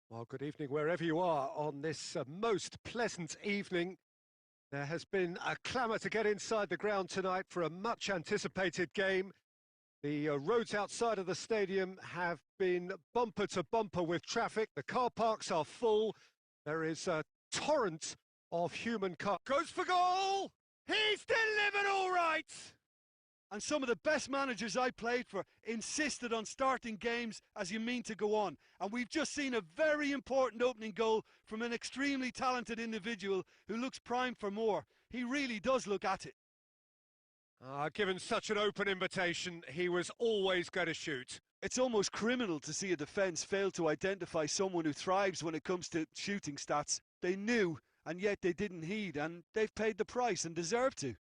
Well, good evening wherever you are on this most pleasant evening. There has been a clamour to get inside the ground tonight for a much anticipated game. The roads outside of the stadium have been bumper to bumper with traffic. The car parks are full. There is a torrent of human car. Goes for goal! He's delivered all right! And some of the best managers I played for insisted on starting games as you mean to go on. And we've just seen a very important opening goal from an extremely talented individual who looks primed for more. He really does look at it. Given such an open invitation, he was always going to shoot. It's almost criminal to see a defence fail to identify someone who thrives when it comes to shooting stats. They knew, and yet they didn't heed, and they've paid the price and deserve to.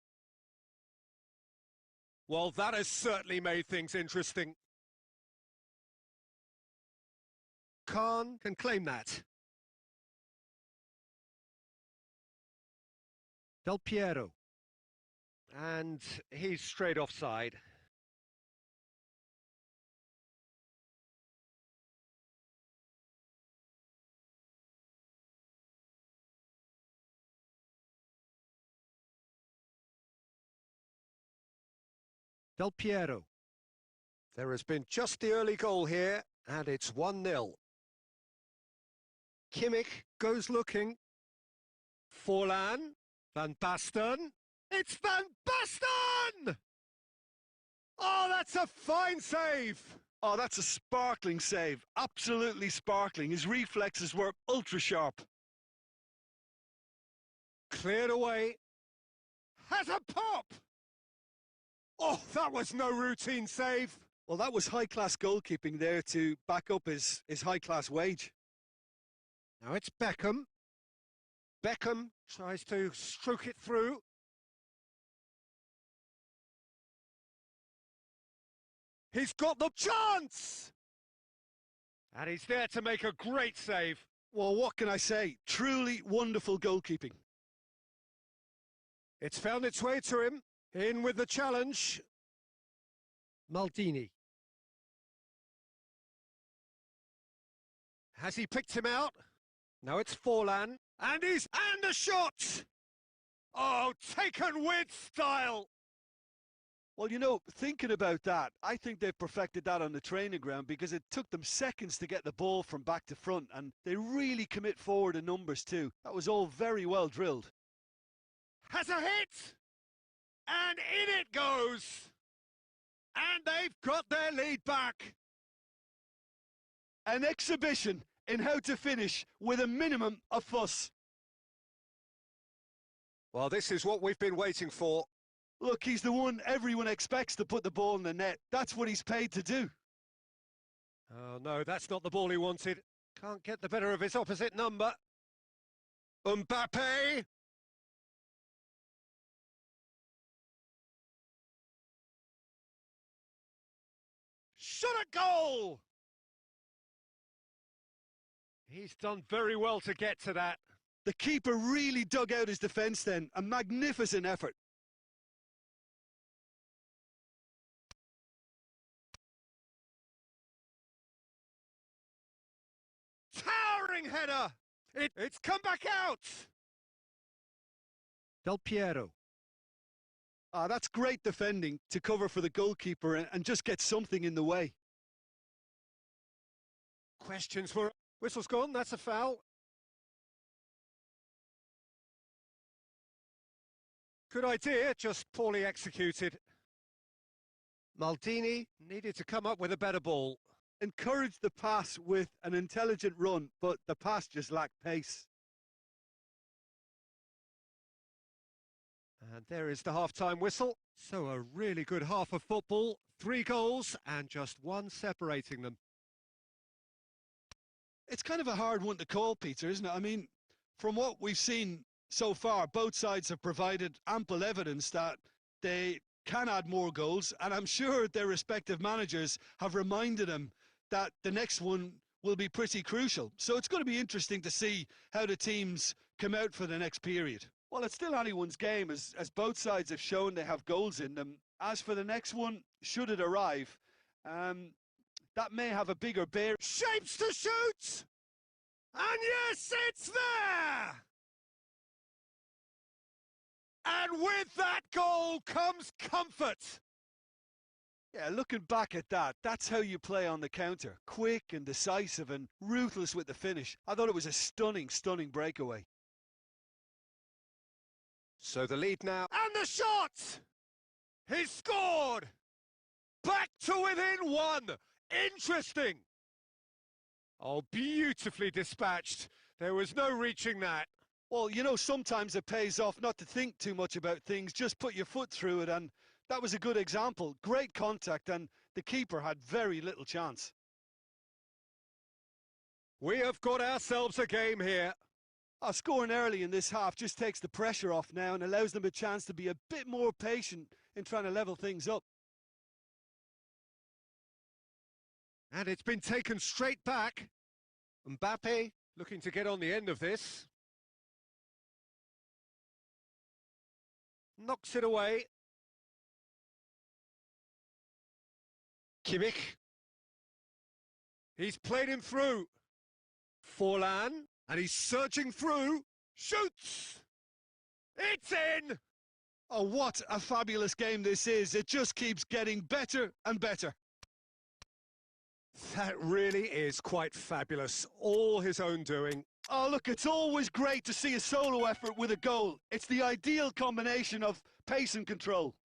Well, that has certainly made things interesting. Khan can claim that. Del Piero. And he's straight offside. Del Piero. There has been just the early goal here, and it's 1-0. Kimmich goes looking. Forlan. Van Basten. It's Van Basten! Oh, that's a fine save! Oh, that's a sparkling save. Absolutely sparkling. His reflexes were ultra sharp. Cleared away. Has a pop! Oh, that was no routine save. Well, that was high-class goalkeeping there to back up his high-class wage. Now it's Beckham. Beckham tries to stroke it through. He's got the chance! And he's there to make a great save. Well, what can I say? Truly wonderful goalkeeping. It's found its way to him. In with the challenge. Maldini. Has he picked him out? Now it's Forlan. And a shot! Oh, taken with style! Well, you know, thinking about that, I think they've perfected that on the training ground because it took them seconds to get the ball from back to front, and they really commit forward in numbers too. That was all very well drilled. Has a hit! And in it goes! And they've got their lead back. An exhibition in how to finish with a minimum of fuss. Well, this is what we've been waiting for. Look, he's the one everyone expects to put the ball in the net. That's what he's paid to do. Oh, no, that's not the ball he wanted. Can't get the better of his opposite number. Mbappe! Shot at goal! He's done very well to get to that. The keeper really dug out his defence then. A magnificent effort. Towering header! It's come back out! Del Piero. That's great defending to cover for the goalkeeper and just get something in the way. Questions for... Whistle's gone, that's a foul. Good idea, just poorly executed. Maldini needed to come up with a better ball. Encouraged the pass with an intelligent run, but the pass just lacked pace. And there is the half-time whistle. So a really good half of football. 3 goals and just 1 separating them. It's kind of a hard one to call, Peter, isn't it? I mean, from what we've seen so far, both sides have provided ample evidence that they can add more goals, and I'm sure their respective managers have reminded them that the next one will be pretty crucial. So it's going to be interesting to see how the teams come out for the next period. Well, it's still anyone's game, as both sides have shown they have goals in them. As for the next one, should it arrive, that may have a bigger bearing. Shapes to shoot! And yes, it's there! And with that goal comes comfort. Yeah, looking back at that, that's how you play on the counter. Quick and decisive and ruthless with the finish. I thought it was a stunning, stunning breakaway. So the lead now. And the shot! He's scored! Back to within one! Interesting! Oh, beautifully dispatched. There was no reaching that. Well, you know, sometimes it pays off not to think too much about things, just put your foot through it, and that was a good example. Great contact, and the keeper had very little chance. We have got ourselves a game here. Scoring early in this half just takes the pressure off now and allows them a chance to be a bit more patient in trying to level things up. And it's been taken straight back. Mbappe looking to get on the end of this. Knocks it away. Kimmich. He's played him through. Forlan. And he's surging through. Shoots! It's in! Oh, what a fabulous game this is. It just keeps getting better and better. That really is quite fabulous. All his own doing. Oh, look, it's always great to see a solo effort with a goal. It's the ideal combination of pace and control.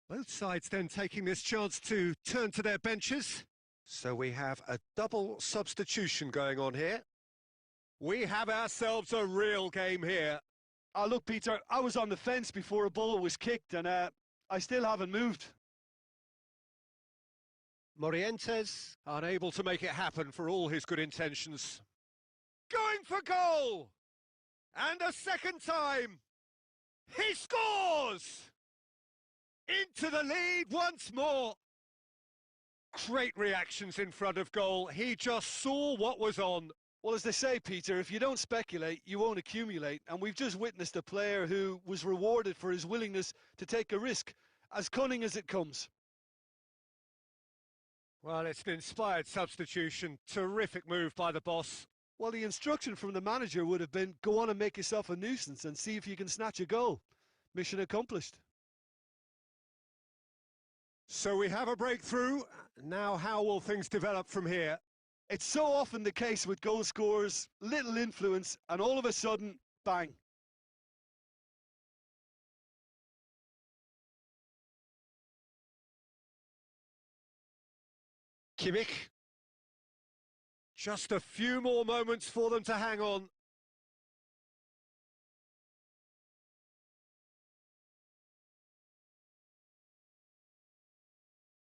Both sides then taking this chance to turn to their benches. So we have a double substitution going on here. We have ourselves a real game here. Look, Peter, I was on the fence before a ball was kicked, and I still haven't moved. Morientes unable to make it happen for all his good intentions. Going for goal! And a second time! He scores! Into the lead once more. Great reactions in front of goal. He just saw what was on. Well, as they say, Peter, if you don't speculate, you won't accumulate. And we've just witnessed a player who was rewarded for his willingness to take a risk, as cunning as it comes. Well, it's an inspired substitution. Terrific move by the boss. Well, the instruction from the manager would have been, go on and make yourself a nuisance and see if you can snatch a goal. Mission accomplished. So we have a breakthrough. Now how will things develop from here? It's so often the case with goal scorers, little influence, and all of a sudden, bang. Kimmich. Just a few more moments for them to hang on.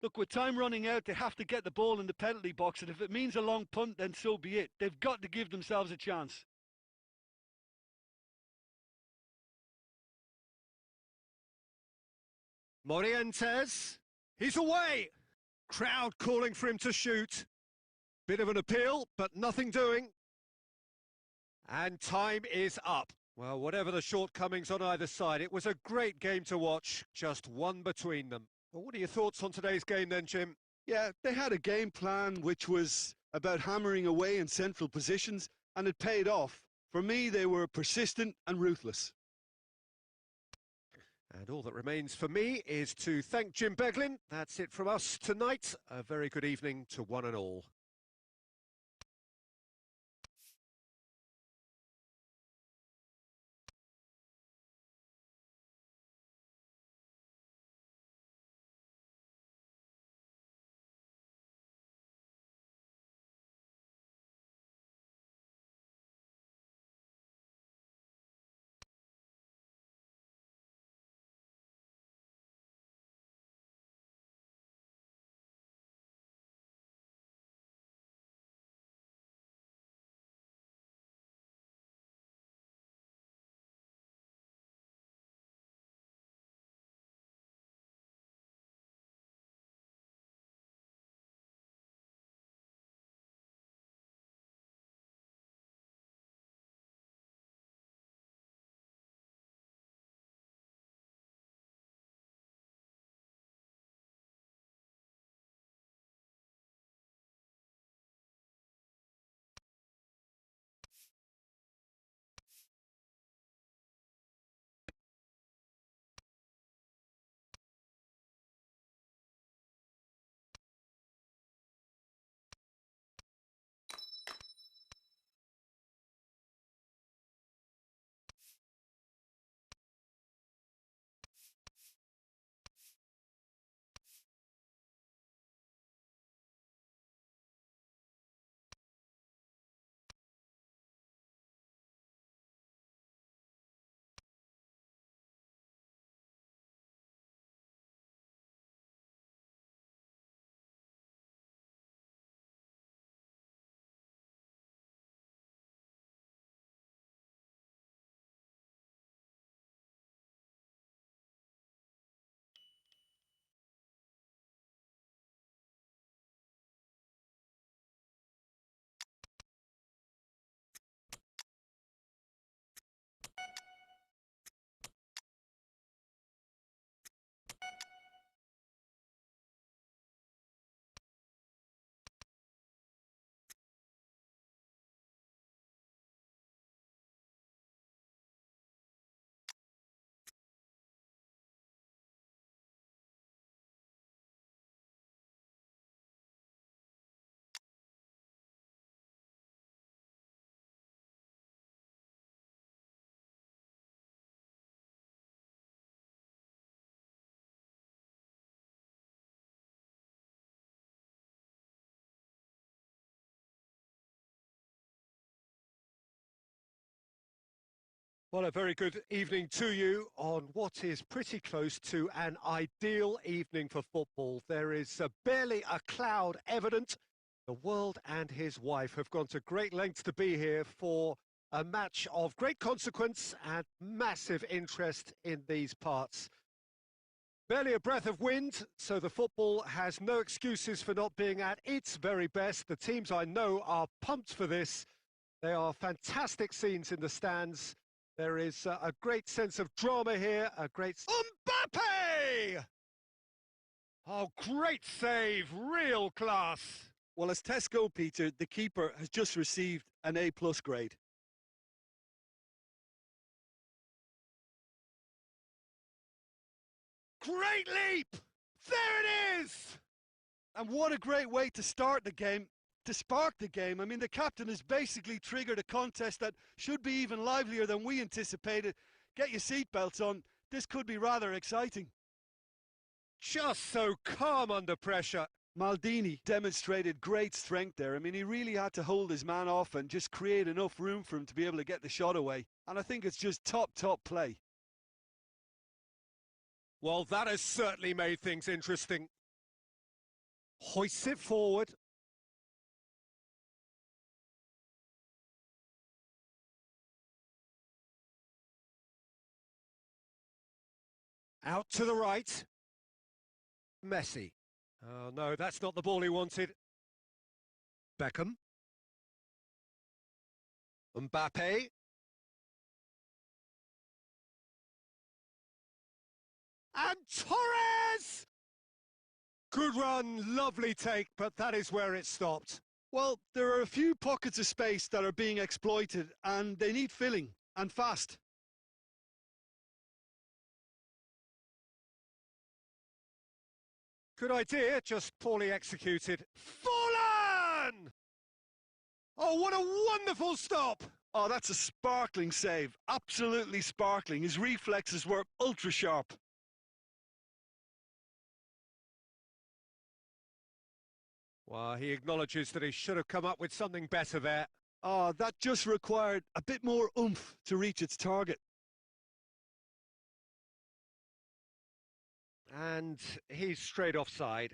Look, with time running out, they have to get the ball in the penalty box, and if it means a long punt, then so be it. They've got to give themselves a chance. Morientes. He's away. Crowd calling for him to shoot. Bit of an appeal, but nothing doing. And time is up. Well, whatever the shortcomings on either side, it was a great game to watch. Just one between them. Well, what are your thoughts on today's game then, Jim? Yeah, they had a game plan which was about hammering away in central positions, and it paid off. For me, they were persistent and ruthless. And all that remains for me is to thank Jim Beglin. That's it from us tonight. A very good evening to one and all. Well, a very good evening to you on what is pretty close to an ideal evening for football. There is barely a cloud evident. The world and his wife have gone to great lengths to be here for a match of great consequence and massive interest in these parts. Barely a breath of wind, so the football has no excuses for not being at its very best. The teams I know are pumped for this. They are fantastic scenes in the stands. There is a great sense of drama here, a great... Mbappe! Oh, great save, real class. Well, as Tesco, Peter, the keeper has just received an A+ grade. Great leap! There it is! And what a great way to start the game, to spark the game. I mean, the captain has basically triggered a contest that should be even livelier than we anticipated. Get your seatbelts on. This could be rather exciting. Just so calm under pressure. Maldini demonstrated great strength there. I mean, he really had to hold his man off and just create enough room for him to be able to get the shot away. And I think it's just top play. Well, that has certainly made things interesting. Hoists it forward. Out to the right. Messi. Oh, no, that's not the ball he wanted. Beckham. Mbappe. And Torres! Good run, lovely take, but that is where it stopped. Well, there are a few pockets of space that are being exploited, and they need filling, and fast. Good idea, just poorly executed. Fallen! Oh, what a wonderful stop! Oh, that's a sparkling save. Absolutely sparkling. His reflexes were ultra sharp. Well, he acknowledges that he should have come up with something better there. Oh, that just required a bit more oomph to reach its target. And he's straight offside.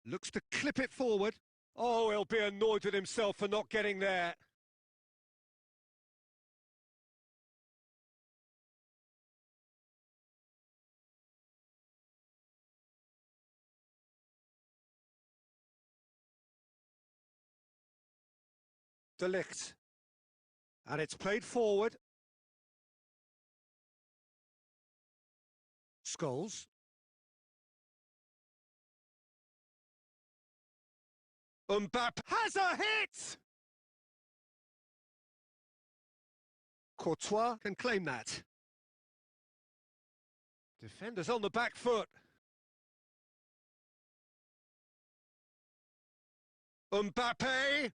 Looks to clip it forward. Oh, he'll be annoyed with himself for not getting there. De Ligt. And it's played forward. Scholes. Mbappe has a hit! Courtois can claim that. Defenders on the back foot. Mbappe!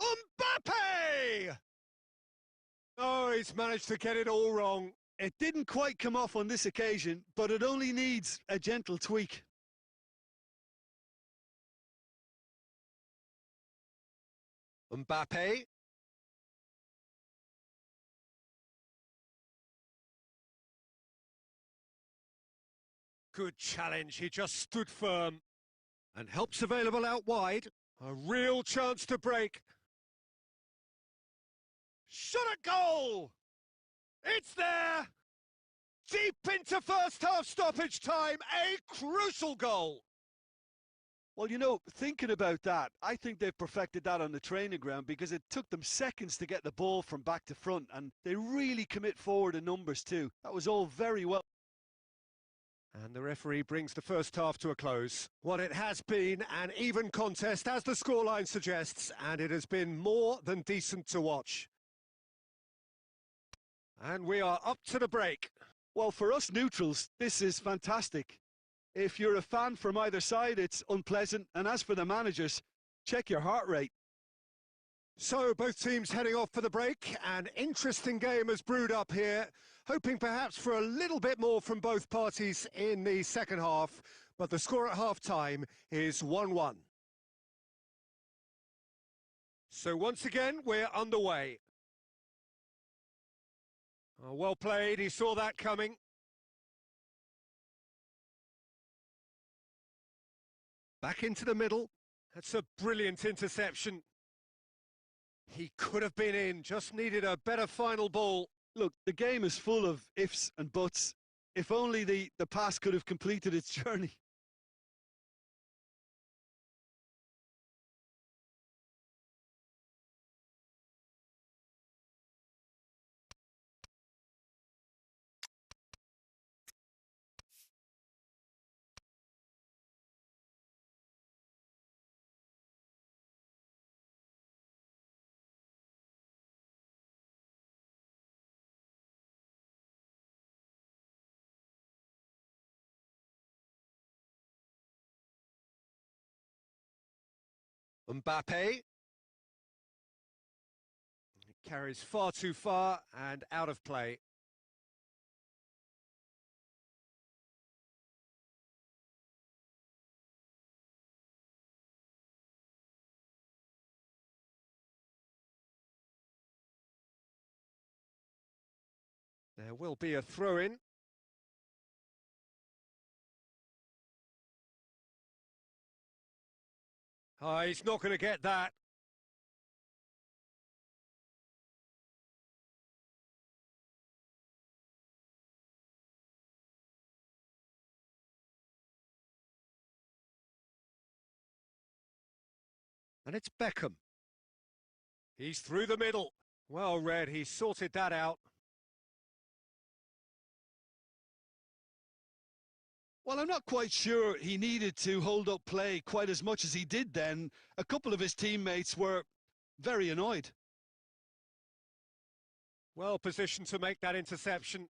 Mbappe! Oh, he's managed to get it all wrong. It didn't quite come off on this occasion, but it only needs a gentle tweak. Mbappe. Good challenge, he just stood firm. And help's available out wide. A real chance to break. Shot at goal! It's there! Deep into first half stoppage time, a crucial goal! Well, you know, thinking about that, I think they've perfected that on the training ground because it took them seconds to get the ball from back to front, and they really commit forward in numbers too. That was all very well. And the referee brings the first half to a close. Well, it has been an even contest, as the scoreline suggests, and it has been more than decent to watch. And we are up to the break. Well, for us neutrals, this is fantastic. If you're a fan from either side, it's unpleasant. And as for the managers, check your heart rate. So both teams heading off for the break. An interesting game has brewed up here. hoping perhaps for a little bit more from both parties in the second half, but the score at half-time is 1-1. So once again, we're underway. Oh, well played, he saw that coming. Back into the middle. That's a brilliant interception. He could have been in, just needed a better final ball. Look, the game is full of ifs and buts. If only the pass could have completed its journey. Mbappe. He carries far too far and out of play. There will be a throw-in. Oh, he's not going to get that. And it's Beckham. He's through the middle. Well read, he sorted that out. Well, I'm not quite sure he needed to hold up play quite as much as he did then. A couple of his teammates were very annoyed. Well positioned to make that interception.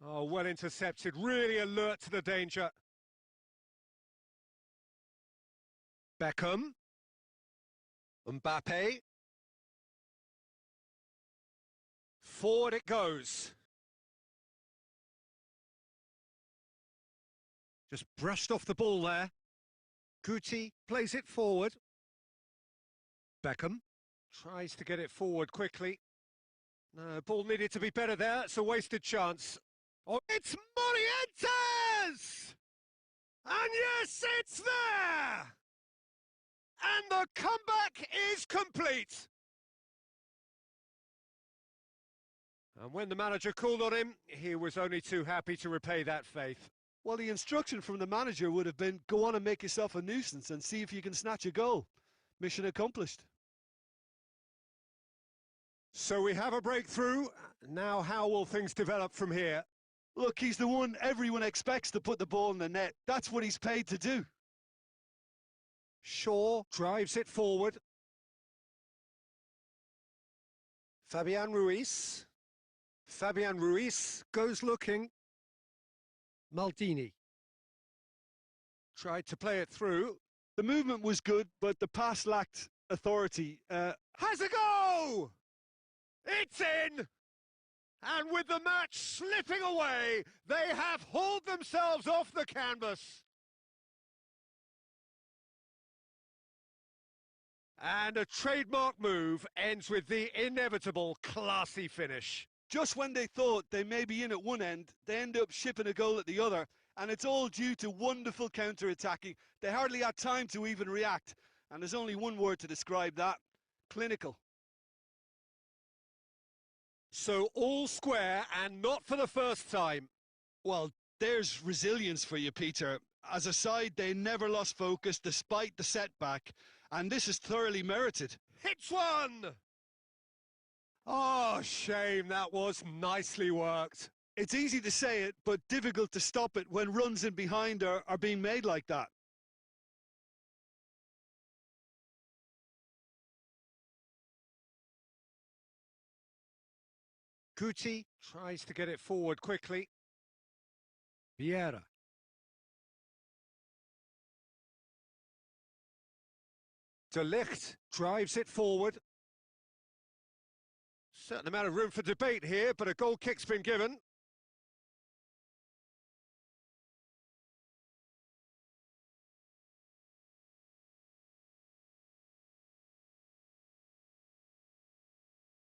Oh, well intercepted, really alert to the danger. Beckham. Mbappe. Forward it goes. Just brushed off the ball there. Guti plays it forward. Beckham tries to get it forward quickly. No, ball needed to be better there. It's a wasted chance. Oh, it's Morientes! And yes, it's there! And the comeback is complete. And when the manager called on him, he was only too happy to repay that faith. Well, the instruction from the manager would have been, go on and make yourself a nuisance and see if you can snatch a goal. Mission accomplished. So we have a breakthrough. Now how will things develop from here? Look, he's the one everyone expects to put the ball in the net. That's what he's paid to do. Shaw drives it forward. Fabian Ruiz. Fabian Ruiz goes looking. Maldini tried to play it through. The movement was good, but the pass lacked authority. Has a go! It's in! And with the match slipping away, they have hauled themselves off the canvas. And a trademark move ends with the inevitable classy finish. Just when they thought they may be in at one end, they end up shipping a goal at the other, and it's all due to wonderful counter-attacking. They hardly had time to even react, and there's only one word to describe that: clinical. So all square, and not for the first time. Well, there's resilience for you, Peter. As a side, they never lost focus despite the setback, and this is thoroughly merited. Hits one! Oh, shame, that was nicely worked. It's easy to say it, but difficult to stop it when runs in behind are being made like that. Guti tries to get it forward quickly. Vieira. De Ligt drives it forward. Certain amount of room for debate here, but a goal kick's been given.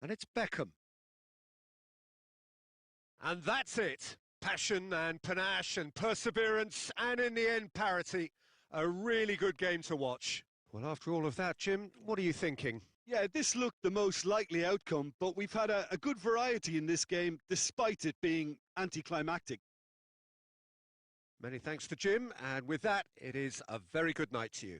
And it's Beckham. And that's it. Passion and panache and perseverance, and in the end, parity. A really good game to watch. Well, after all of that, Jim, what are you thinking? Yeah, this looked the most likely outcome, but we've had a good variety in this game, despite it being anticlimactic. Many thanks to Jim, and with that, it is a very good night to you.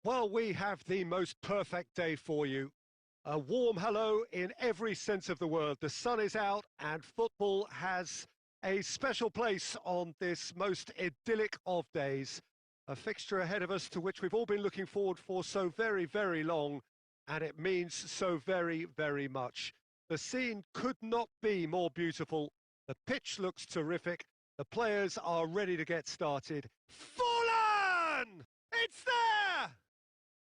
Well, we have the most perfect day for you. A warm hello in every sense of the word. The sun is out and football has a special place on this most idyllic of days. A fixture ahead of us to which we've all been looking forward for so very, very long, and it means so very, very much. The scene could not be more beautiful. The pitch looks terrific. The players are ready to get started. Fallen! It's there!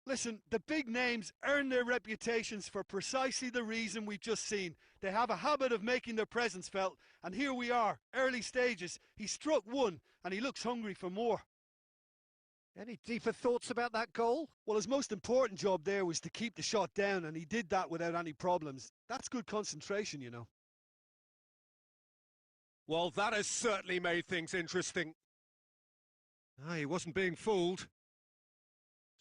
Listen, the big names earn their reputations for precisely the reason we've just seen. They have a habit of making their presence felt, and here we are, early stages. He struck one, and he looks hungry for more. Any deeper thoughts about that goal? Well, his most important job there was to keep the shot down, and he did that without any problems. That's good concentration, you know. Well, that has certainly made things interesting. Ah, he wasn't being fooled.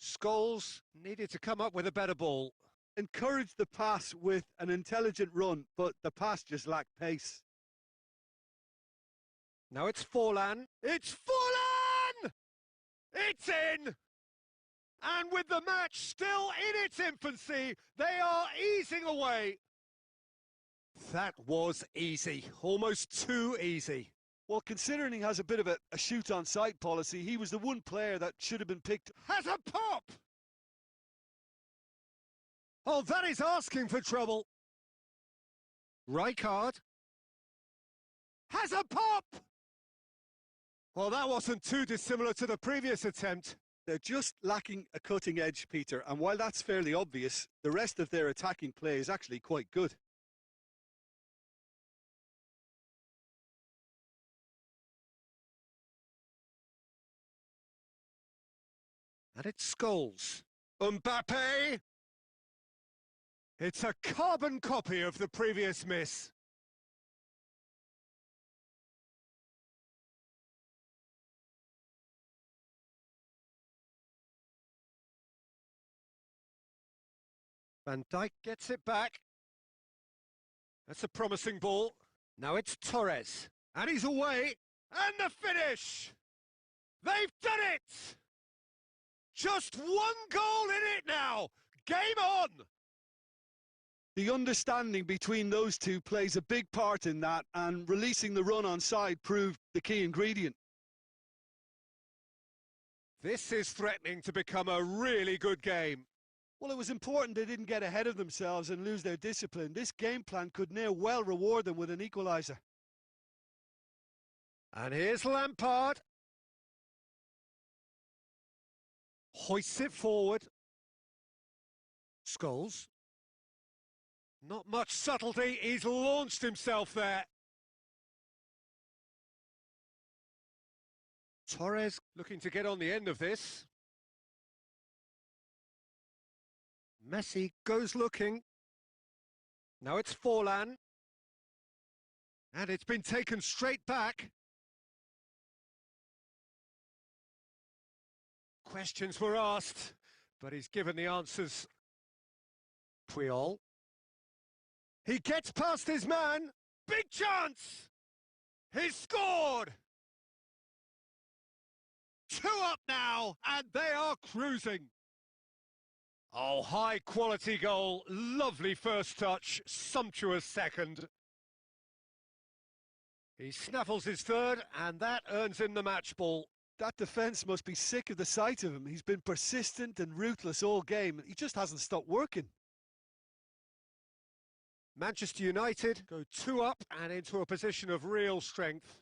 Scholes needed to come up with a better ball. Encouraged the pass with an intelligent run, but the pass just lacked pace. Now it's Forlan. It's Forlan! It's in! And with the match still in its infancy, they are easing away. That was easy, almost too easy. Well, considering he has a bit of a shoot-on-sight policy, he was the one player that should have been picked. Has a pop! Oh, that is asking for trouble. Rijkaard has a pop! Well, that wasn't too dissimilar to the previous attempt. They're just lacking a cutting edge, Peter, and while that's fairly obvious, the rest of their attacking play is actually quite good. And it's Scholes. Mbappe! It's a carbon copy of the previous miss. Van Dijk gets it back. That's a promising ball. Now it's Torres. And he's away. And the finish! They've done it! Just one goal in it now. Game on! The understanding between those two plays a big part in that, and releasing the run on side proved the key ingredient. This is threatening to become a really good game. Well, it was important they didn't get ahead of themselves and lose their discipline. This game plan could now well reward them with an equaliser. And here's Lampard. Hoists it forward. Scholes. Not much subtlety, he's launched himself there. Torres looking to get on the end of this. Messi goes looking. Now it's Forlan. And it's been taken straight back. Questions were asked, but he's given the answers. Puyol. He gets past his man. Big chance! He's scored! 2 up now, and they are cruising. Oh, high quality goal. Lovely first touch, sumptuous second. He snaffles his third, and that earns him the match ball. That defence must be sick of the sight of him. He's been persistent and ruthless all game. He just hasn't stopped working. Manchester United go 2 up and into a position of real strength.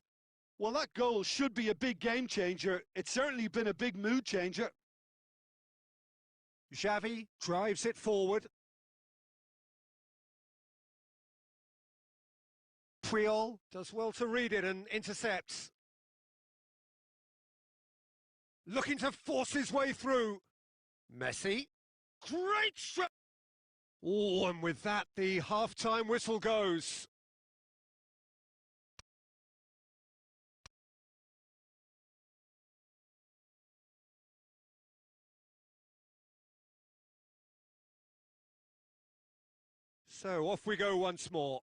Well, that goal should be a big game changer. It's certainly been a big mood changer. Xavi drives it forward. Puyol does well to read it and intercepts. Looking to force his way through. Messi. Great shot. Oh, and with that, the half-time whistle goes. So off we go once more.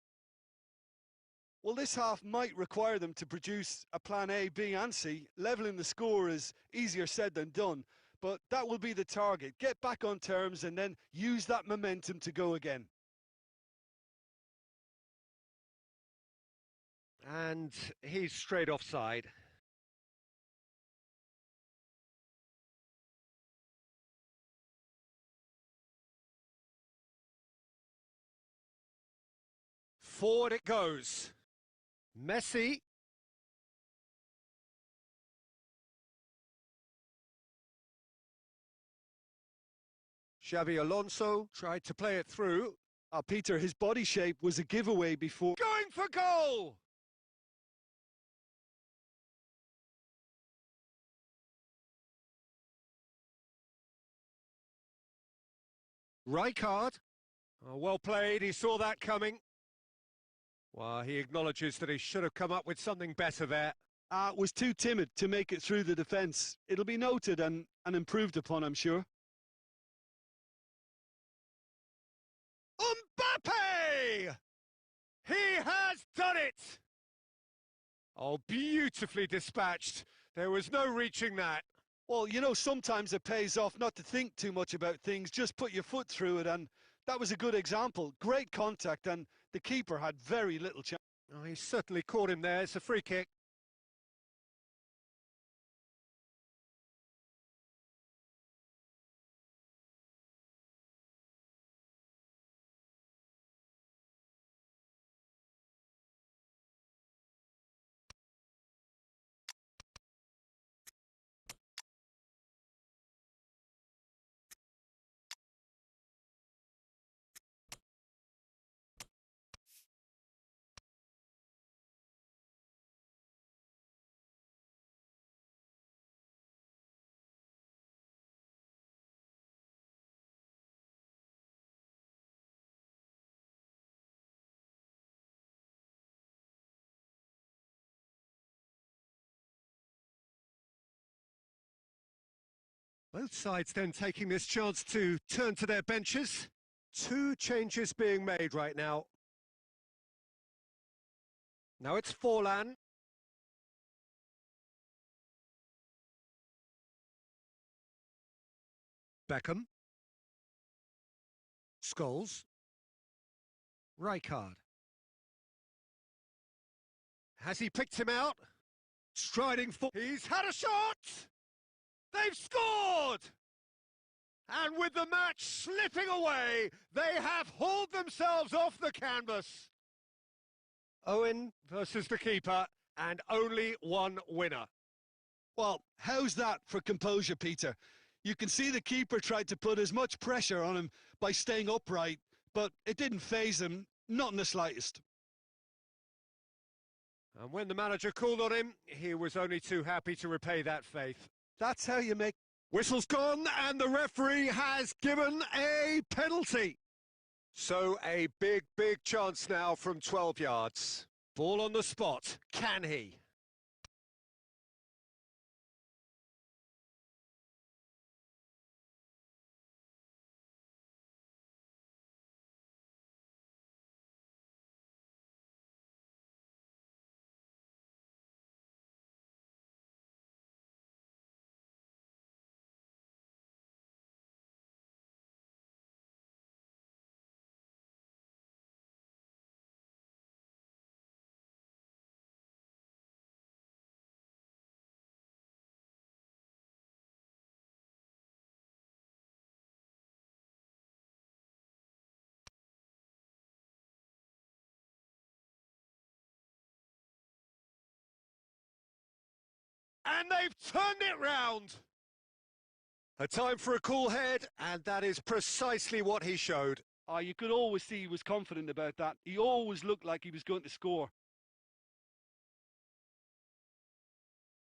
Well, this half might require them to produce a plan A, B and C. Levelling the score is easier said than done, but that will be the target. Get back on terms and then use that momentum to go again. And he's straight offside. Forward it goes. Messi. Xabi Alonso tried to play it through. Peter, his body shape was a giveaway before. Going for goal! Rijkaard. Oh, well played, he saw that coming. Well, he acknowledges that he should have come up with something better there. Was too timid to make it through the defence. It'll be noted and improved upon, I'm sure. Mbappe! He has done it! Oh, beautifully dispatched. There was no reaching that. Well, you know, sometimes it pays off not to think too much about things, just put your foot through it, and that was a good example. Great contact, and the keeper had very little chance. Oh, he certainly caught him there. It's a free kick. Both sides then taking this chance to turn to their benches. Two changes being made right now. Now it's Forlan. Beckham. Scholes. Rijkaard. Has he picked him out? Striding for... He's had a shot! They've scored! And with the match slipping away, they have hauled themselves off the canvas. Owen versus the keeper, and only one winner. Well, how's that for composure, Peter? You can see the keeper tried to put as much pressure on him by staying upright, but it didn't faze him, not in the slightest. And when the manager called on him, he was only too happy to repay that faith. That's how you make... Whistle's gone, and the referee has given a penalty. So a big, big chance now from 12 yards. Ball on the spot. Can he? And they've turned it round. A time for a cool head, and that is precisely what he showed. You could always see he was confident about that. He always looked like he was going to score.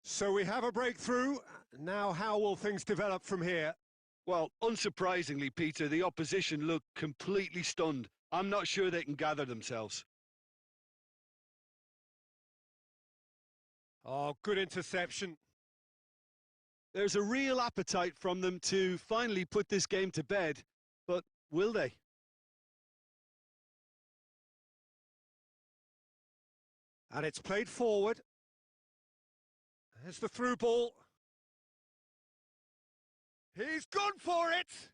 So we have a breakthrough. Now how will things develop from here? Well, unsurprisingly, Peter, the opposition looked completely stunned. I'm not sure they can gather themselves. Oh, good interception. There's a real appetite from them to finally put this game to bed, but will they? And it's played forward. There's the through ball. He's gone for it!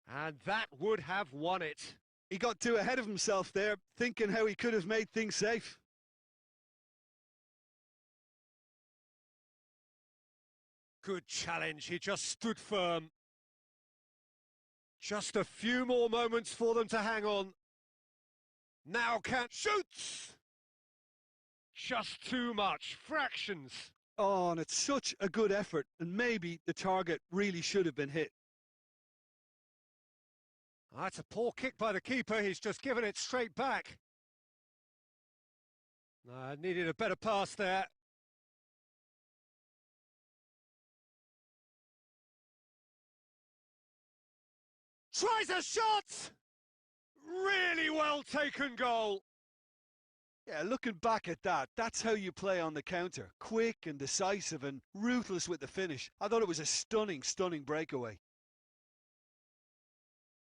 And that would have won it. He got too ahead of himself there, thinking how he could have made things safe. Good challenge, he just stood firm. Just a few more moments for them to hang on. Now can shoots! Just too much, fractions. Oh, and it's such a good effort, and maybe the target really should have been hit. That's a poor kick by the keeper, he's just given it straight back. Needed a better pass there. Tries a shot! Really well taken goal. Yeah, looking back at that, that's how you play on the counter. Quick and decisive and ruthless with the finish. I thought it was a stunning, stunning breakaway.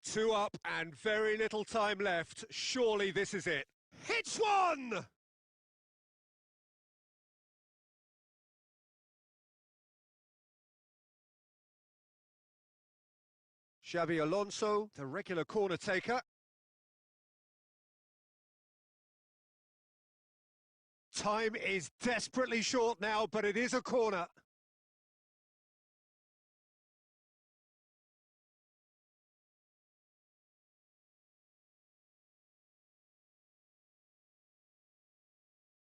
2 up and very little time left. Surely this is it. Hits one! Xabi Alonso, the regular corner taker. Time is desperately short now, but it is a corner.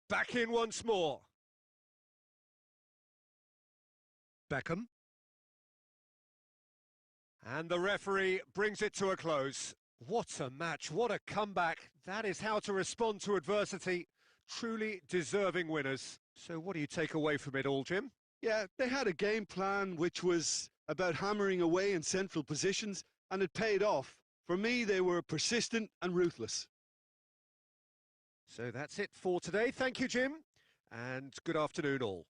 Back in once more. Beckham. And the referee brings it to a close. What a match, what a comeback. That is how to respond to adversity. Truly deserving winners. So what do you take away from it all, Jim? Yeah, they had a game plan which was about hammering away in central positions, and it paid off. For me, they were persistent and ruthless. So that's it for today. Thank you, Jim, and good afternoon all.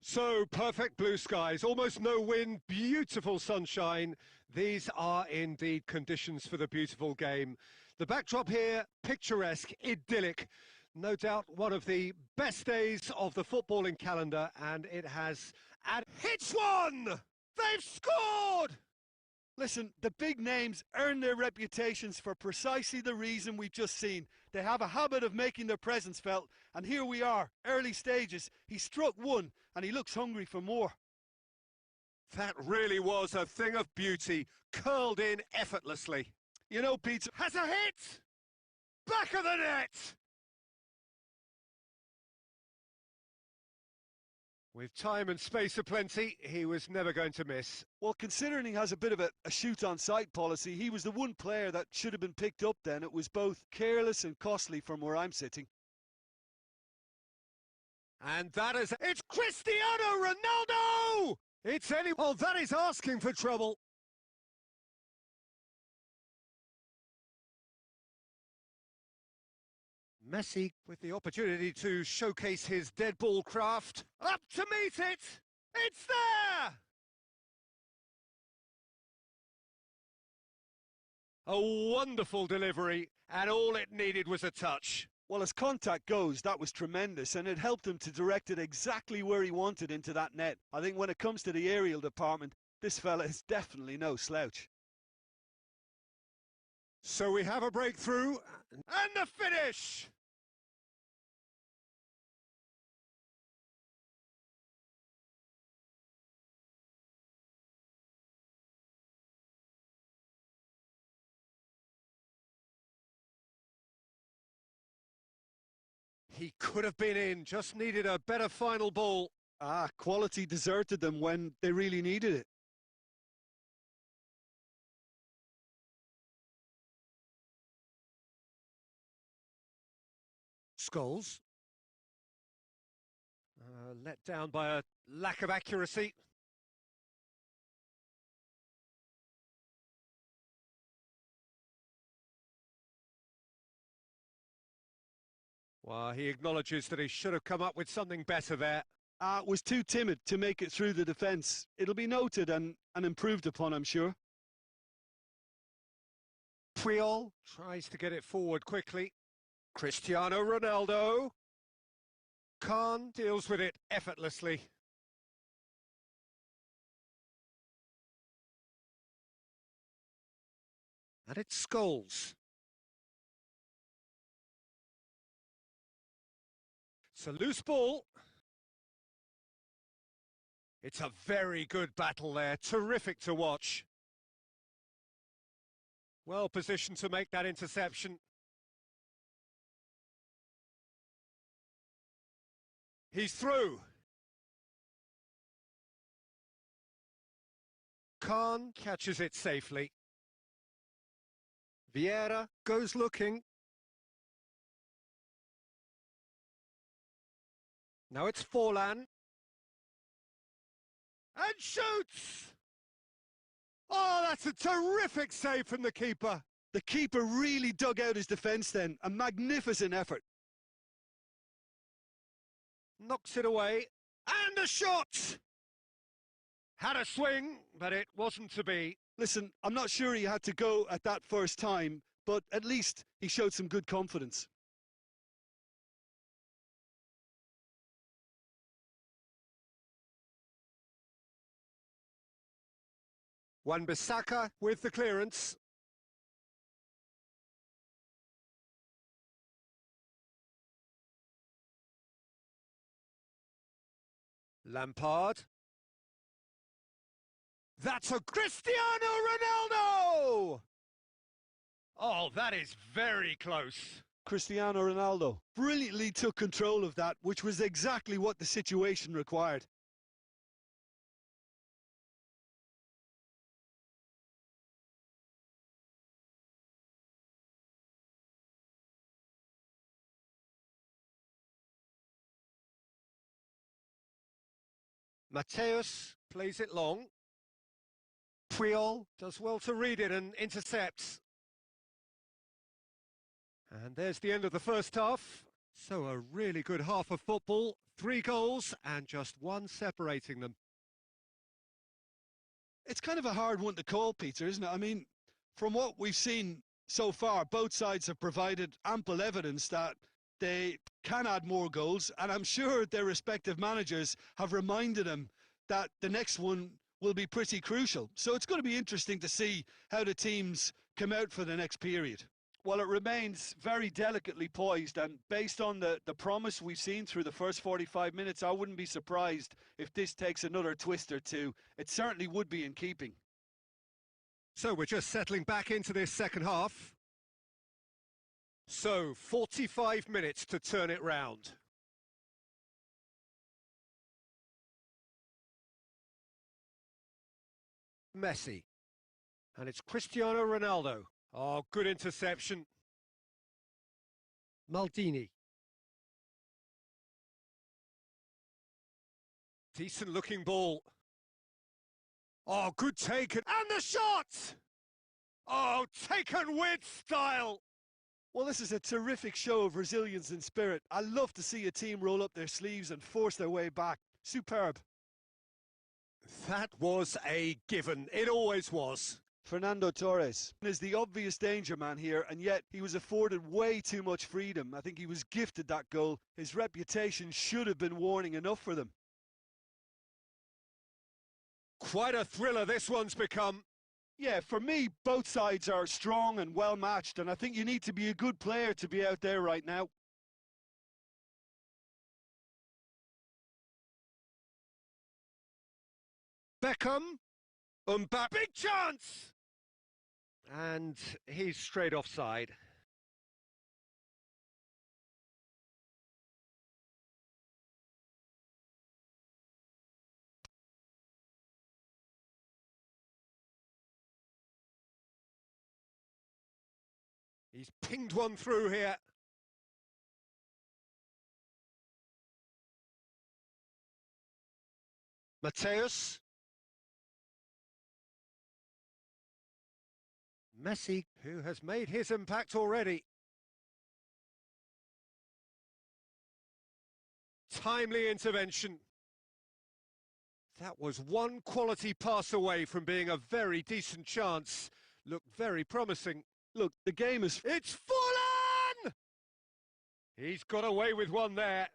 So perfect blue skies, almost no wind, beautiful sunshine. These are indeed conditions for the beautiful game. The backdrop here, picturesque, idyllic. No doubt one of the best days of the footballing calendar, and it has hits one! They've scored! Listen, the big names earn their reputations for precisely the reason we've just seen. They have a habit of making their presence felt, and here we are, early stages. He struck one, and he looks hungry for more. That really was a thing of beauty, curled in effortlessly. You know, Pete, has a hit! Back of the net! With time and space aplenty, he was never going to miss. Well, considering he has a bit of a shoot-on-sight policy, he was the one player that should have been picked up then. It was both careless and costly from where I'm sitting. And that is... It's Cristiano Ronaldo! It's any... Oh, that is asking for trouble. Messi with the opportunity to showcase his dead ball craft. Up to meet it! It's there! A wonderful delivery, and all it needed was a touch. Well, as contact goes, that was tremendous, and it helped him to direct it exactly where he wanted into that net. I think when it comes to the aerial department, this fella is definitely no slouch. So we have a breakthrough, and the finish! He could have been in, just needed a better final ball. Quality deserted them when they really needed it. Scholes. Let down by a lack of accuracy. Well, he acknowledges that he should have come up with something better there. Was too timid to make it through the defence. It'll be noted and improved upon, I'm sure. Puyol tries to get it forward quickly. Cristiano Ronaldo. Khan deals with it effortlessly. And it's Scholes. It's a loose ball. It's a very good battle there. Terrific to watch. Well positioned to make that interception. He's through. Khan catches it safely. Vieira goes looking. Now it's Forlan. And shoots! Oh, that's a terrific save from the keeper. The keeper really dug out his defence then. A magnificent effort. Knocks it away. And a shot! Had a swing, but it wasn't to be. Listen, I'm not sure he had to go at that first time, but at least he showed some good confidence. Wan-Bissaka with the clearance. Lampard. That's a Cristiano Ronaldo! Oh, that is very close. Cristiano Ronaldo brilliantly took control of that, which was exactly what the situation required. Mateus plays it long. Puyol does well to read it and intercepts. And there's the end of the first half. So a really good half of football, 3 goals and just 1 separating them. It's kind of a hard one to call, Peter, isn't it? I mean, from what we've seen so far, both sides have provided ample evidence that they can add more goals, and I'm sure their respective managers have reminded them that the next one will be pretty crucial. So it's going to be interesting to see how the teams come out for the next period. Well, it remains very delicately poised, and based on the promise we've seen through the first 45 minutes, I wouldn't be surprised if this takes another twist or two. It certainly would be in keeping. So we're just settling back into this second half. So 45 minutes to turn it round. Messi. And it's Cristiano Ronaldo. Oh, good interception. Maldini. Decent looking ball. Oh, good take. And the shot! Oh, taken with style. Well, this is a terrific show of resilience and spirit. I love to see a team roll up their sleeves and force their way back. Superb. That was a given. It always was. Fernando Torres is the obvious danger man here, and yet he was afforded way too much freedom. I think he was gifted that goal. His reputation should have been warning enough for them. Quite a thriller this one's become. Yeah, for me, both sides are strong and well matched, and I think you need to be a good player to be out there right now. Beckham. Mbappe. Big chance! And he's straight offside. He's pinged one through here. Mateus. Messi, who has made his impact already. Timely intervention. That was one quality pass away from being a very decent chance. Looked very promising. Look, the game is... It's fallen! He's got away with one there.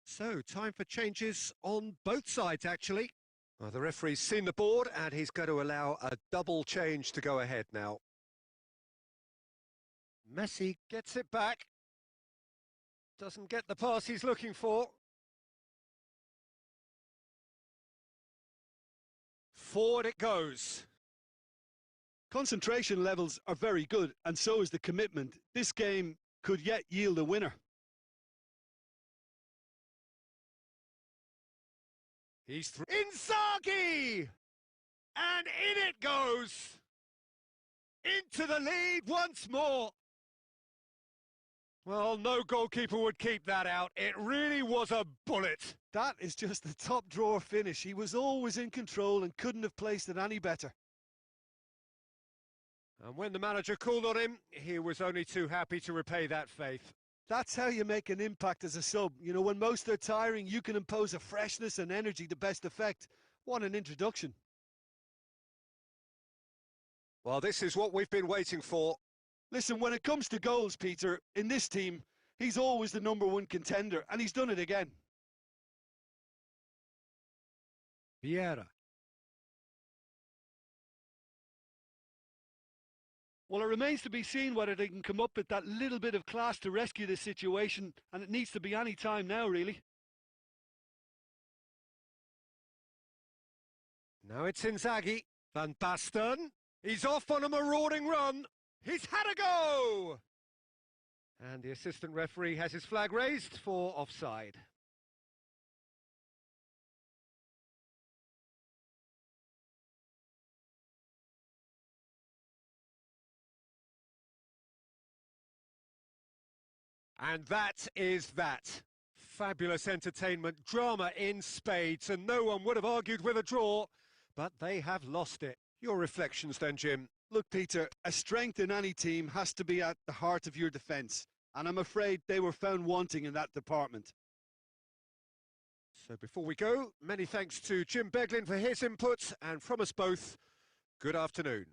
So, time for changes on both sides, actually. Well, the referee's seen the board, and he's going to allow a double change to go ahead now. Messi gets it back. Doesn't get the pass he's looking for. Forward it goes. Concentration levels are very good, and so is the commitment. This game could yet yield a winner. He's through. Inzaghi! And in it goes! Into the lead once more! Well, no goalkeeper would keep that out. It really was a bullet. That is just the top drawer finish. He was always in control and couldn't have placed it any better. And when the manager called on him, he was only too happy to repay that faith. That's how you make an impact as a sub. You know, when most are tiring, you can impose a freshness and energy to best effect. What an introduction. Well, this is what we've been waiting for. Listen, when it comes to goals, Peter, in this team, he's always the #1 contender, and he's done it again. Vieira. Well, it remains to be seen whether they can come up with that little bit of class to rescue this situation, and it needs to be any time now, really. Now it's Inzaghi. Van Basten. He's off on a marauding run. He's had a go! And the assistant referee has his flag raised for offside. And that is that. Fabulous entertainment, drama in spades, and no one would have argued with a draw, but they have lost it. Your reflections then, Jim? Look, Peter, a strength in any team has to be at the heart of your defence, and I'm afraid they were found wanting in that department. So before we go, many thanks to Jim Beglin for his input, and from us both, good afternoon.